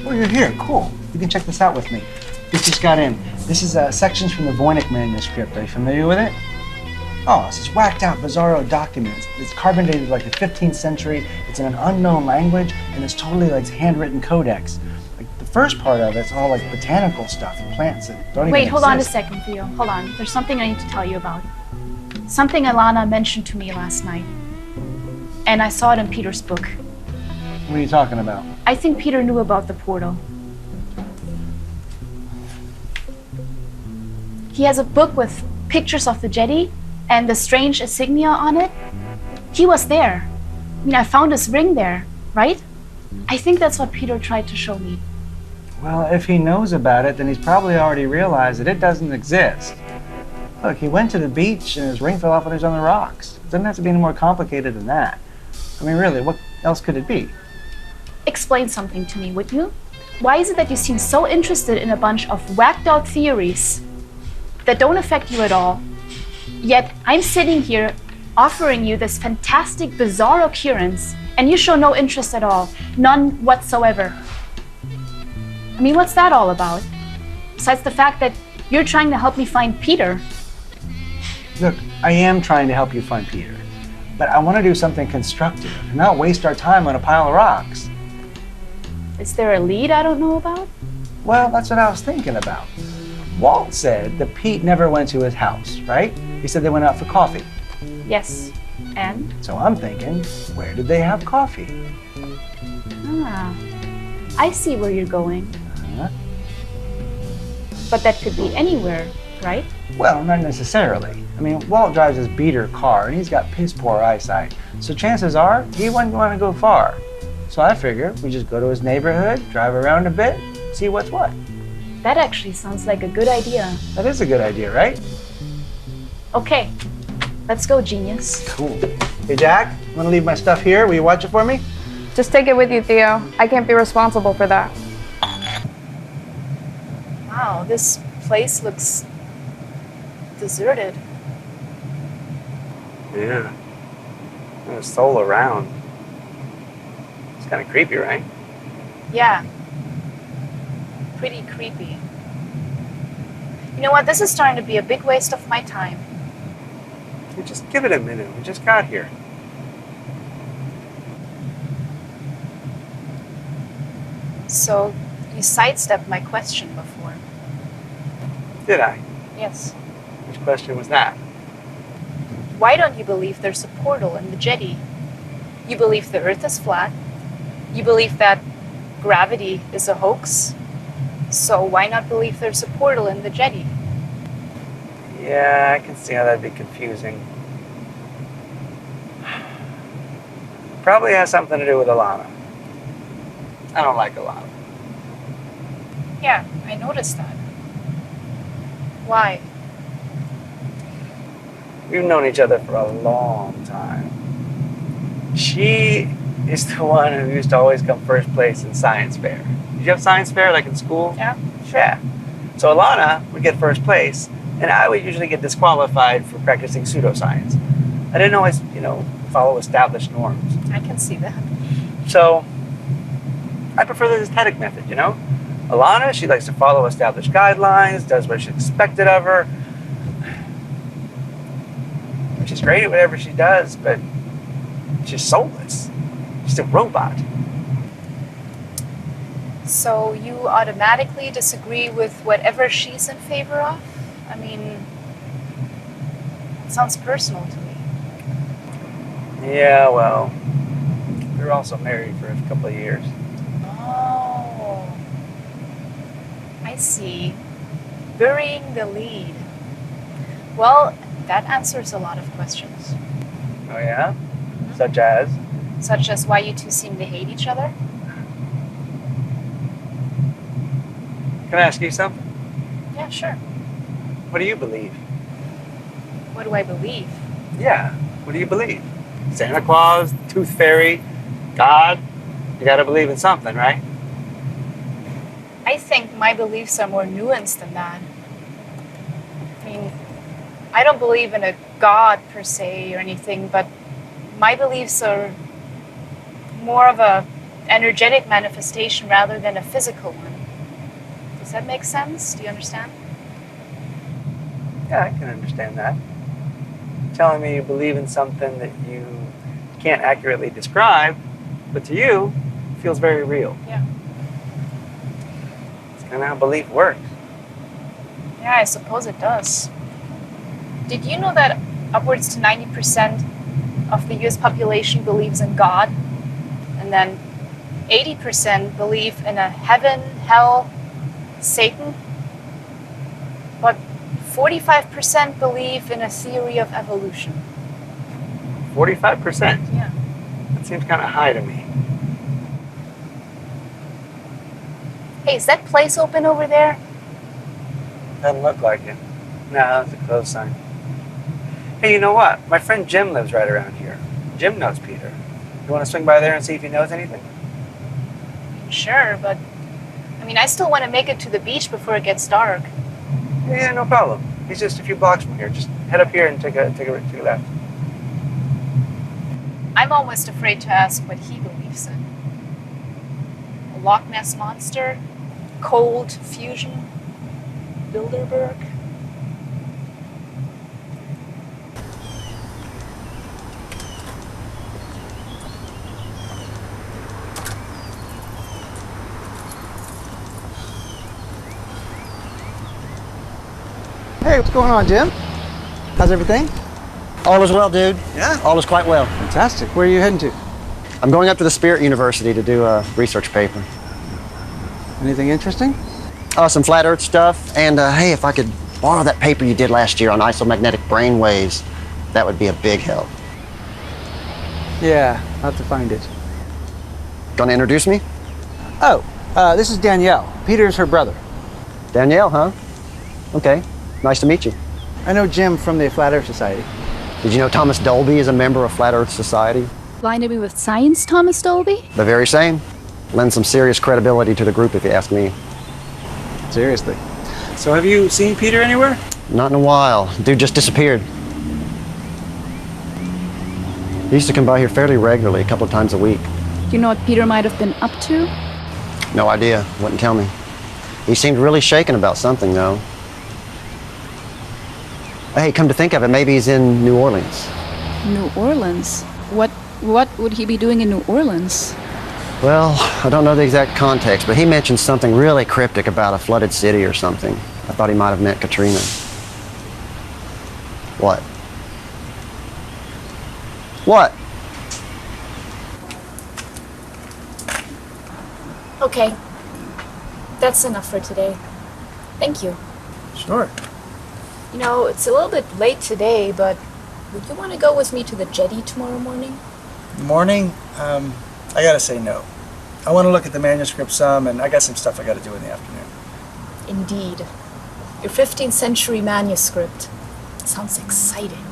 [SPEAKER 2] Oh, you're here. Cool. You can check this out with me. This just got in. This is sections from the Voynich manuscript. Are you familiar with it? Oh, this is whacked out, bizarro document. It's carbon dated like the 15th century. It's in an unknown language, and it's totally like handwritten codex. Like the first part of it's all like botanical stuff, plants that don't even
[SPEAKER 1] Wait, hold on a
[SPEAKER 2] exist.
[SPEAKER 1] second, Theo. Hold on. There's something I need to tell you about. Something Alana mentioned to me last night. And I saw it in Peter's book.
[SPEAKER 2] What are you talking about?
[SPEAKER 1] I think Peter knew about the portal. He has a book with pictures of the jetty and the strange insignia on it. He was there. I mean, I found his ring there, right? I think that's what Peter tried to show me.
[SPEAKER 2] Well, if he knows about it, then he's probably already realized that it doesn't exist. Look, he went to the beach and his ring fell off when he was on the rocks. It doesn't have to be any more complicated than that. I mean, really, what else could it be?
[SPEAKER 1] Explain something to me, would you? Why is it that you seem so interested in a bunch of whacked out theories that don't affect you at all, yet I'm sitting here offering you this fantastic, bizarre occurrence, and you show no interest at all, none whatsoever? I mean, what's that all about? Besides the fact that you're trying to help me find Peter.
[SPEAKER 2] Look, I am trying to help you find Peter, but I want to do something constructive and not waste our time on a pile of rocks.
[SPEAKER 1] Is there a lead I don't know about?
[SPEAKER 2] Well, that's what I was thinking about. Walt said that Pete never went to his house, right? He said they went out for coffee.
[SPEAKER 1] Yes. And?
[SPEAKER 2] So I'm thinking, where did they have coffee?
[SPEAKER 1] Ah, I see where you're going.
[SPEAKER 2] Uh-huh.
[SPEAKER 1] But that could be anywhere, right?
[SPEAKER 2] Well, not necessarily. I mean, Walt drives his beater car and he's got piss poor eyesight. So chances are he wouldn't want to go far. So I figure we just go to his neighborhood, drive around a bit, see what's what.
[SPEAKER 1] That actually sounds like a good idea.
[SPEAKER 2] That is a good idea, right?
[SPEAKER 1] Okay, let's go, genius.
[SPEAKER 2] Cool. Hey, Jack, want to leave my stuff here? Will you watch it for me?
[SPEAKER 12] Just take it with you, Theo. I can't be responsible for that.
[SPEAKER 1] Wow, this place looks deserted.
[SPEAKER 2] Yeah. There's a soul around. It's kind of creepy, right?
[SPEAKER 1] Yeah. Pretty creepy. You know what? This is starting to be a big waste of my time.
[SPEAKER 2] Well, just give it a minute. We just got here.
[SPEAKER 1] So, you sidestepped my question before.
[SPEAKER 2] Did I?
[SPEAKER 1] Yes.
[SPEAKER 2] Which question was that?
[SPEAKER 1] Why don't you believe there's a portal in the jetty? You believe the Earth is flat. You believe that gravity is a hoax. So why not believe there's a portal in the jetty?
[SPEAKER 2] Yeah, I can see how that'd be confusing. Probably has something to do with Alana. I don't like Alana.
[SPEAKER 1] Yeah, I noticed that. Why?
[SPEAKER 2] We've known each other for a long time. She is the one who used to always come first place in science fair. Did you have science fair like in school?
[SPEAKER 1] Yeah.
[SPEAKER 2] Yeah. So Alana would get first place, and I would usually get disqualified for practicing pseudoscience. I didn't always, follow established norms.
[SPEAKER 1] I can see that.
[SPEAKER 2] So I prefer the aesthetic method, Alana, she likes to follow established guidelines, does what she's expected of her. She's great at whatever she does, but she's soulless. She's a robot.
[SPEAKER 1] So you automatically disagree with whatever she's in favor of? I mean, it sounds personal to me.
[SPEAKER 2] Yeah, well, we were also married for a couple of years.
[SPEAKER 1] Oh, I see. Burying the lead. Well, that answers a lot of questions.
[SPEAKER 2] Oh, yeah? Such as?
[SPEAKER 1] Such as why you two seem to hate each other?
[SPEAKER 2] Can I ask you something?
[SPEAKER 1] Yeah, sure.
[SPEAKER 2] What do you believe?
[SPEAKER 1] What do I believe?
[SPEAKER 2] Yeah, what do you believe? Santa Claus, Tooth Fairy, God? You gotta believe in something, right?
[SPEAKER 1] I think my beliefs are more nuanced than that. I mean, I don't believe in a God per se or anything, but my beliefs are more of a energetic manifestation rather than a physical one. Does that make sense? Do you understand?
[SPEAKER 2] Yeah, I can understand that. Telling me you believe in something that you can't accurately describe, but to you, feels very real.
[SPEAKER 1] Yeah.
[SPEAKER 2] It's kind of how belief works.
[SPEAKER 1] Yeah, I suppose it does. Did you know that upwards to 90% of the US population believes in God? And then 80% believe in a heaven, hell, Satan? But 45% believe in a theory of evolution.
[SPEAKER 2] 45%?
[SPEAKER 1] Yeah.
[SPEAKER 2] That seems kind of high to me.
[SPEAKER 1] Hey, is that place open over there?
[SPEAKER 2] Doesn't look like it. No, that's a closed sign. Hey, you know what? My friend Jim lives right around here. Jim knows Peter. You want to swing by there and see if he knows anything?
[SPEAKER 1] Sure, but I still want to make it to the beach before it gets dark.
[SPEAKER 2] Yeah, no problem. He's just a few blocks from here. Just head up here and take a left.
[SPEAKER 1] I'm almost afraid to ask what he believes in. A Loch Ness monster? Cold fusion? Bilderberg?
[SPEAKER 5] Hey, what's going on, Jim? How's everything?
[SPEAKER 10] All is well, dude.
[SPEAKER 5] Yeah?
[SPEAKER 10] All is quite well.
[SPEAKER 5] Fantastic. Where are you heading to?
[SPEAKER 10] I'm going up to the Spirit University to do a research paper.
[SPEAKER 5] Anything interesting?
[SPEAKER 10] Some flat Earth stuff, and hey, if I could borrow that paper you did last year on isomagnetic brain waves, that would be a big help.
[SPEAKER 5] Yeah, I'll have to find it.
[SPEAKER 10] Gonna introduce me?
[SPEAKER 5] Oh, this is Danielle. Peter's her brother.
[SPEAKER 10] Danielle, huh? Okay, nice to meet you.
[SPEAKER 5] I know Jim from the Flat Earth Society.
[SPEAKER 10] Did you know Thomas Dolby is a member of Flat Earth Society?
[SPEAKER 13] Blinded me with science, Thomas Dolby?
[SPEAKER 10] The very same. Lends some serious credibility to the group, if you ask me.
[SPEAKER 5] Seriously.
[SPEAKER 2] So have you seen Peter anywhere?
[SPEAKER 10] Not in a while. Dude just disappeared. He used to come by here fairly regularly, a couple of times a week.
[SPEAKER 13] Do you know what Peter might have been up to?
[SPEAKER 10] No idea. Wouldn't tell me. He seemed really shaken about something, though. Hey, come to think of it, maybe he's in New Orleans.
[SPEAKER 13] New Orleans? What would he be doing in New Orleans?
[SPEAKER 10] Well, I don't know the exact context, but he mentioned something really cryptic about a flooded city or something. I thought he might have meant Katrina. What? What?
[SPEAKER 1] Okay. That's enough for today. Thank you.
[SPEAKER 2] Sure.
[SPEAKER 1] You know, it's a little bit late today, but would you want to go with me to the jetty tomorrow morning?
[SPEAKER 2] Morning? I gotta say no. I want to look at the manuscript some, and I got some stuff I gotta do in the afternoon.
[SPEAKER 1] Indeed. Your 15th century manuscript. Sounds exciting.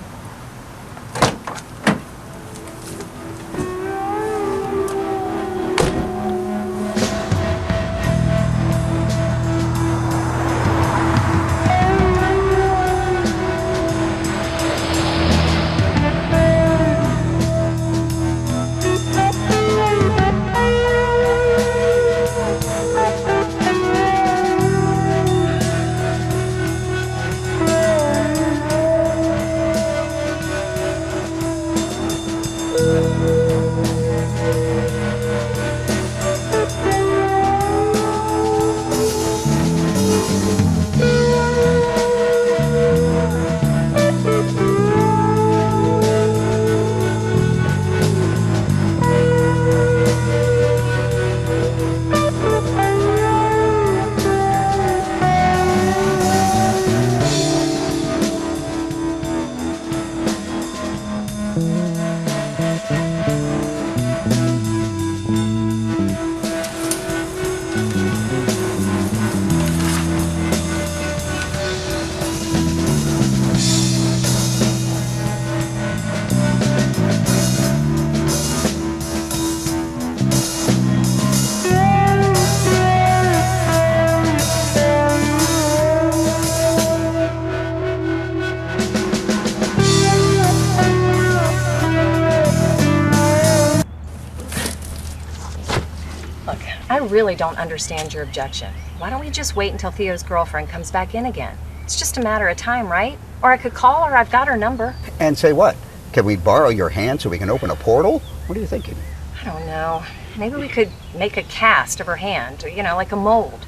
[SPEAKER 9] I really don't understand your objection. Why don't we just wait until Theo's girlfriend comes back in again? It's just a matter of time, right? Or I could call her, I've got her number.
[SPEAKER 6] And say what? Can we borrow your hand so we can open a portal? What are you thinking?
[SPEAKER 9] I don't know. Maybe we could make a cast of her hand, you know, like a mold.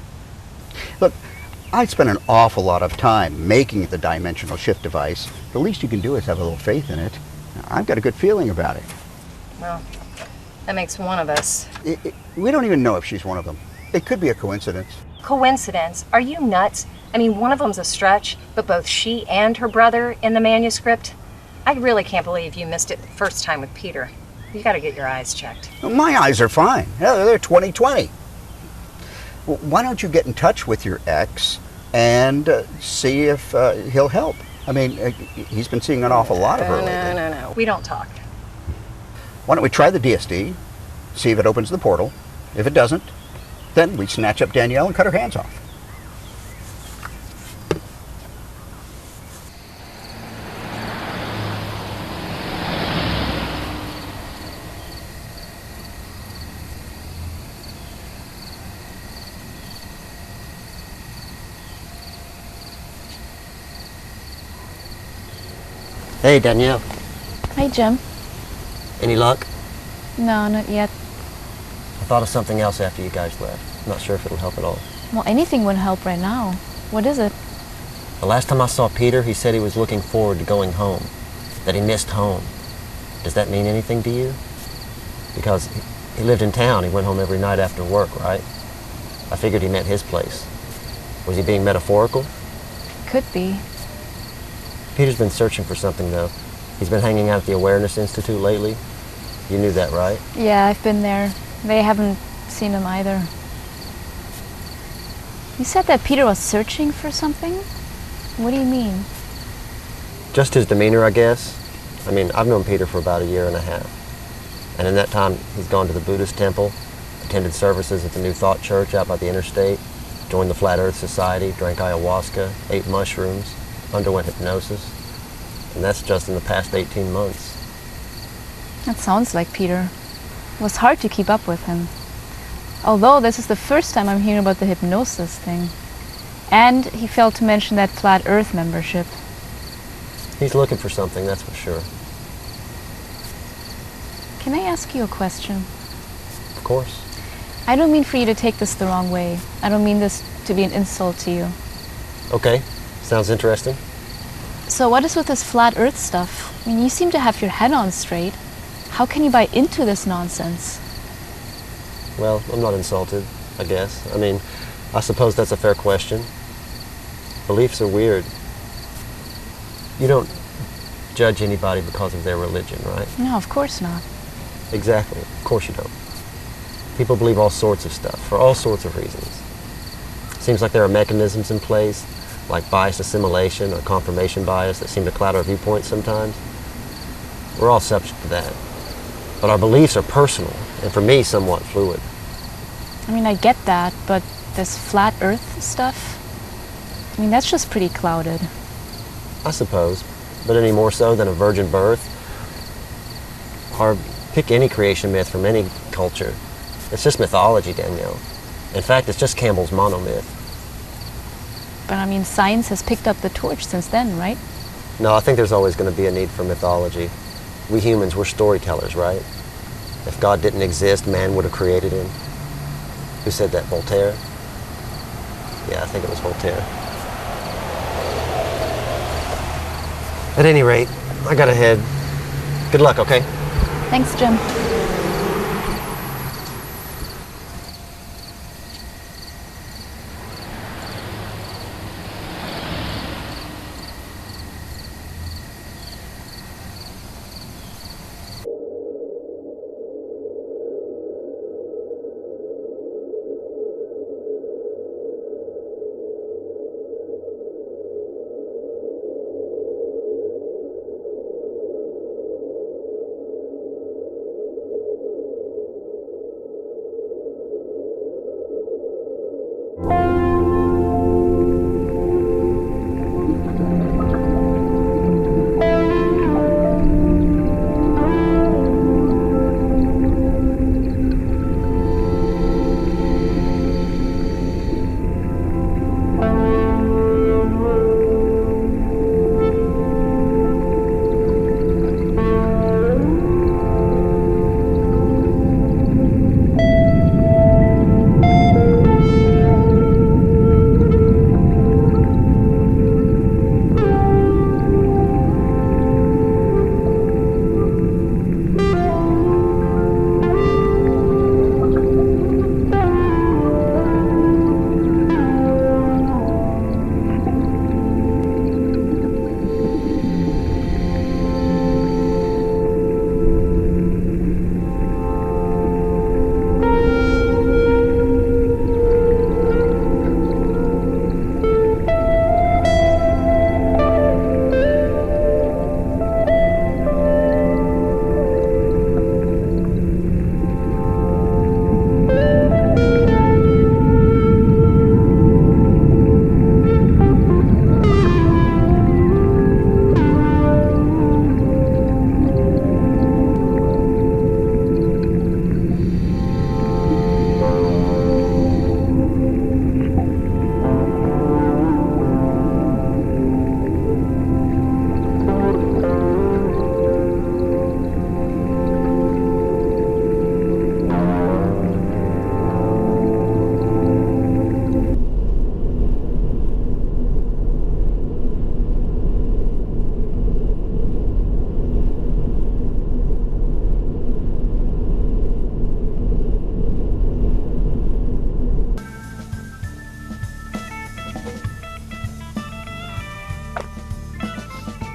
[SPEAKER 6] Look, I spent an awful lot of time making the dimensional shift device. The least you can do is have a little faith in it. I've got a good feeling about it.
[SPEAKER 9] Well, that makes one of us.
[SPEAKER 6] We don't even know if she's one of them. It could be a coincidence.
[SPEAKER 9] Coincidence? Are you nuts? I mean, one of them's a stretch, but both she and her brother in the manuscript? I really can't believe you missed it the first time with Peter. You gotta get your eyes checked.
[SPEAKER 6] My eyes are fine. They're 20/20. Well, why don't you get in touch with your ex and see if he'll help? I mean, he's been seeing an awful lot of her lately.
[SPEAKER 9] No. We don't talk.
[SPEAKER 6] Why don't we try the DSD, see if it opens the portal. If it doesn't, then we snatch up Danielle and cut her hands off.
[SPEAKER 10] Hey, Danielle.
[SPEAKER 13] Hi, Jim.
[SPEAKER 10] Any luck?
[SPEAKER 13] No, not yet.
[SPEAKER 10] I thought of something else after you guys left. Not sure if it'll help at all.
[SPEAKER 13] Well, anything would help right now. What is it?
[SPEAKER 10] The last time I saw Peter, he said he was looking forward to going home, that he missed home. Does that mean anything to you? Because he lived in town. He went home every night after work, right? I figured he meant his place. Was he being metaphorical?
[SPEAKER 13] Could be.
[SPEAKER 10] Peter's been searching for something, though. He's been hanging out at the Awareness Institute lately. You knew that, right?
[SPEAKER 13] Yeah, I've been there. They haven't seen him either. You said that Peter was searching for something? What do you mean?
[SPEAKER 10] Just his demeanor, I guess. I mean, I've known Peter for about 1.5 years. And in that time, he's gone to the Buddhist temple, attended services at the New Thought Church out by the interstate, joined the Flat Earth Society, drank ayahuasca, ate mushrooms, underwent hypnosis. And that's just in the past 18 months.
[SPEAKER 13] That sounds like Peter.
[SPEAKER 1] It was hard to keep up with him. Although this is the first time I'm hearing about the hypnosis thing. And he failed to mention that flat earth membership.
[SPEAKER 14] He's looking for something, that's for sure.
[SPEAKER 1] Can I ask you a question?
[SPEAKER 14] Of course.
[SPEAKER 1] I don't mean for you to take this the wrong way. I don't mean this to be an insult to you.
[SPEAKER 14] Okay, sounds interesting.
[SPEAKER 1] So what is with this flat earth stuff? I mean, you seem to have your head on straight. How can you buy into this nonsense?
[SPEAKER 14] Well, I'm not insulted, I guess. I mean, I suppose that's a fair question. Beliefs are weird. You don't judge anybody because of their religion, right?
[SPEAKER 1] No, of course not.
[SPEAKER 14] Exactly. Of course you don't. People believe all sorts of stuff for all sorts of reasons. Seems like there are mechanisms in place, like biased assimilation or confirmation bias, that seem to cloud our viewpoints sometimes. We're all subject to that. But our beliefs are personal, and for me, somewhat fluid.
[SPEAKER 1] I mean, I get that, but this flat earth stuff, I mean, that's just pretty clouded.
[SPEAKER 14] I suppose, but any more so than a virgin birth? Or pick any creation myth from any culture. It's just mythology, Danielle. In fact, it's just Campbell's monomyth.
[SPEAKER 1] But I mean, science has picked up the torch since then, right?
[SPEAKER 14] No, I think there's always going to be a need for mythology. We humans, we're storytellers, right? If God didn't exist, man would have created him. Who said that, Voltaire? Yeah, I think it was Voltaire. At any rate, I gotta head. Good luck, okay?
[SPEAKER 1] Thanks, Jim.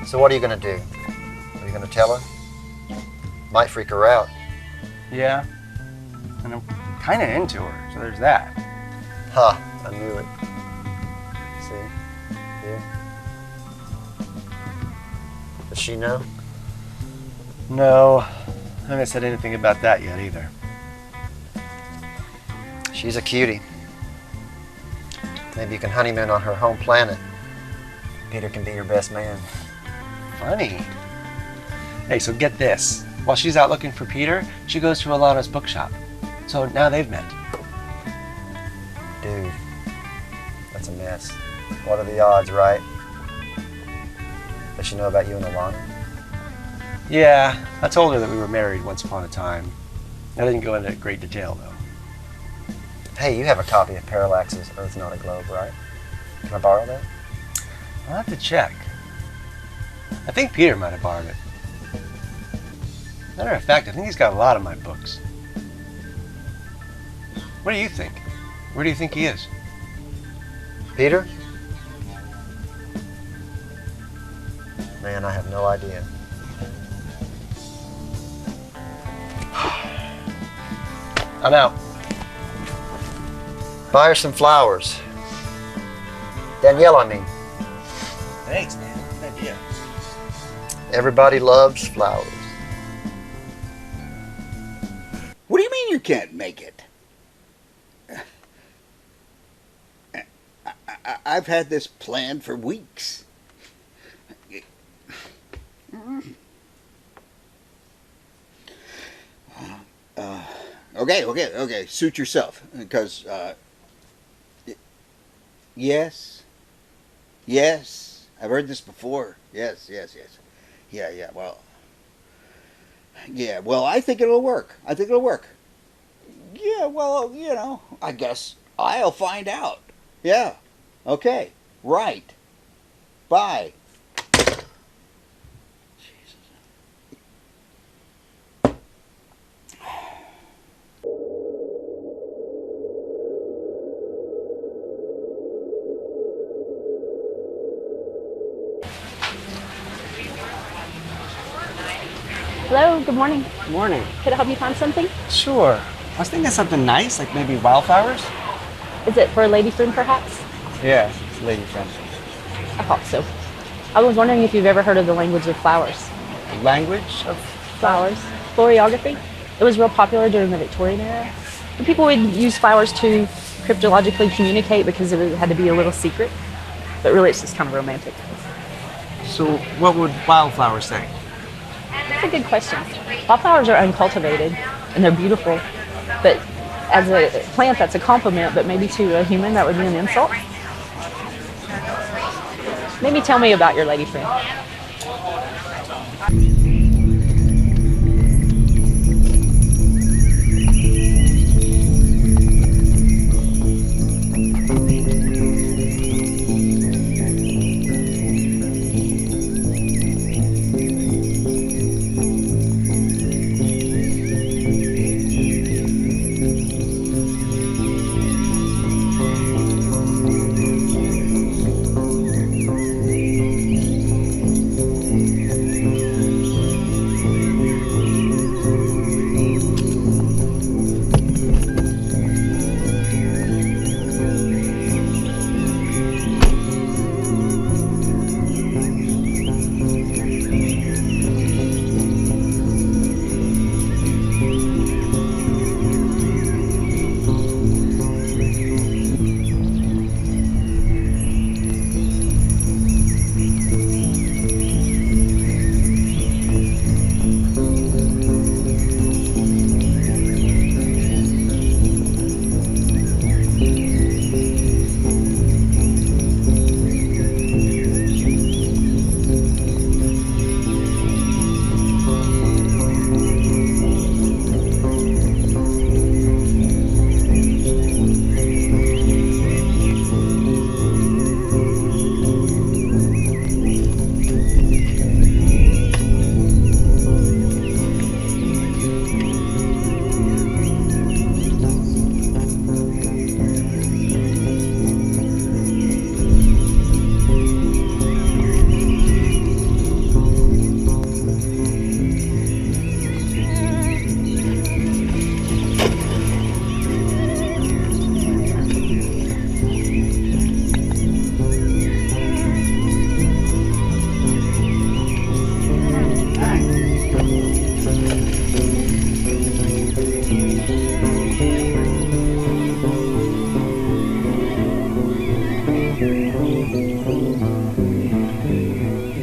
[SPEAKER 10] So what are you going to do? Are you going to tell her? Might freak her out.
[SPEAKER 2] Yeah. And I'm kind of into her, so there's that.
[SPEAKER 10] Ha, I knew it. See? Here. Does she know?
[SPEAKER 2] No, I haven't said anything about that yet either.
[SPEAKER 10] She's a cutie. Maybe you can honeymoon on her home planet. Peter can be your best man.
[SPEAKER 2] Funny. Hey, so get this. While she's out looking for Peter, she goes to Alana's bookshop. So now they've met.
[SPEAKER 14] Dude, that's a mess. What are the odds, right? Does she know about you and Alana?
[SPEAKER 2] Yeah, I told her that we were married once upon a time. I didn't go into great detail, though.
[SPEAKER 14] Hey, you have a copy of Parallax's Earth Not a Globe, right? Can I borrow that?
[SPEAKER 2] I'll have to check. I think Peter might have borrowed it. Matter of fact, I think he's got a lot of my books. What do you think? Where do you think he is?
[SPEAKER 14] Peter? Man, I have no idea.
[SPEAKER 2] I'm out.
[SPEAKER 14] Buy her some flowers. Danielle, I mean.
[SPEAKER 2] Thanks, man. Good idea.
[SPEAKER 14] Everybody loves flowers.
[SPEAKER 6] What do you mean you can't make it? I've had this planned for weeks. Okay. Suit yourself, because yes, I've heard this before. Yes. Yeah. Well, I think it'll work. Yeah. Well, I guess I'll find out. Yeah. Okay. Right. Bye.
[SPEAKER 1] Hello, good morning.
[SPEAKER 2] Good morning.
[SPEAKER 1] Could I help you find something?
[SPEAKER 2] Sure. I was thinking something nice, like maybe wildflowers.
[SPEAKER 1] Is it for a lady friend, perhaps?
[SPEAKER 2] Yeah, it's a lady friend.
[SPEAKER 1] I thought so. I was wondering if you've ever heard of the language of flowers.
[SPEAKER 2] Language of
[SPEAKER 1] Flowers. Floriography. It was real popular during the Victorian era. And people would use flowers to cryptologically communicate because it had to be a little secret. But really, it's just kind of romantic.
[SPEAKER 2] So what would wildflowers say?
[SPEAKER 1] That's a good question. Wildflowers are uncultivated and they're beautiful, but as a plant, that's a compliment, but maybe to a human, that would be an insult. Maybe tell me about your lady friend.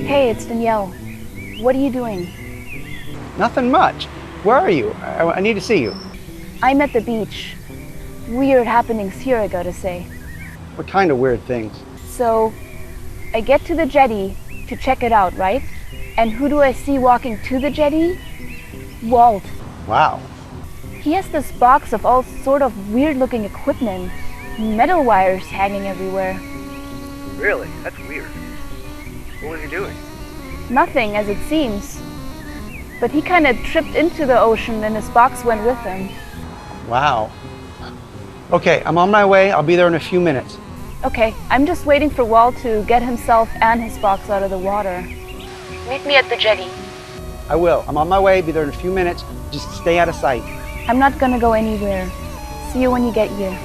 [SPEAKER 13] Hey, it's Danielle. What are you doing?
[SPEAKER 2] Nothing much. Where are you? I need to see you.
[SPEAKER 1] I'm at the beach. Weird happenings here, I gotta say.
[SPEAKER 2] What kind of weird things?
[SPEAKER 1] So, I get to the jetty to check it out, right? And who do I see walking to the jetty? Walt.
[SPEAKER 2] Wow.
[SPEAKER 1] He has this box of all sort of weird-looking equipment. Metal wires hanging everywhere.
[SPEAKER 2] Really? That's weird. What was he doing?
[SPEAKER 1] Nothing, as it seems. But he kind of tripped into the ocean and his box went with him.
[SPEAKER 2] Wow. Okay, I'm on my way. I'll be there in a few minutes.
[SPEAKER 1] Okay, I'm just waiting for Walt to get himself and his box out of the water. Meet me at the jetty.
[SPEAKER 2] I will. I'm on my way. Be there in a few minutes. Just stay out of sight.
[SPEAKER 1] I'm not gonna go anywhere. See you when you get here.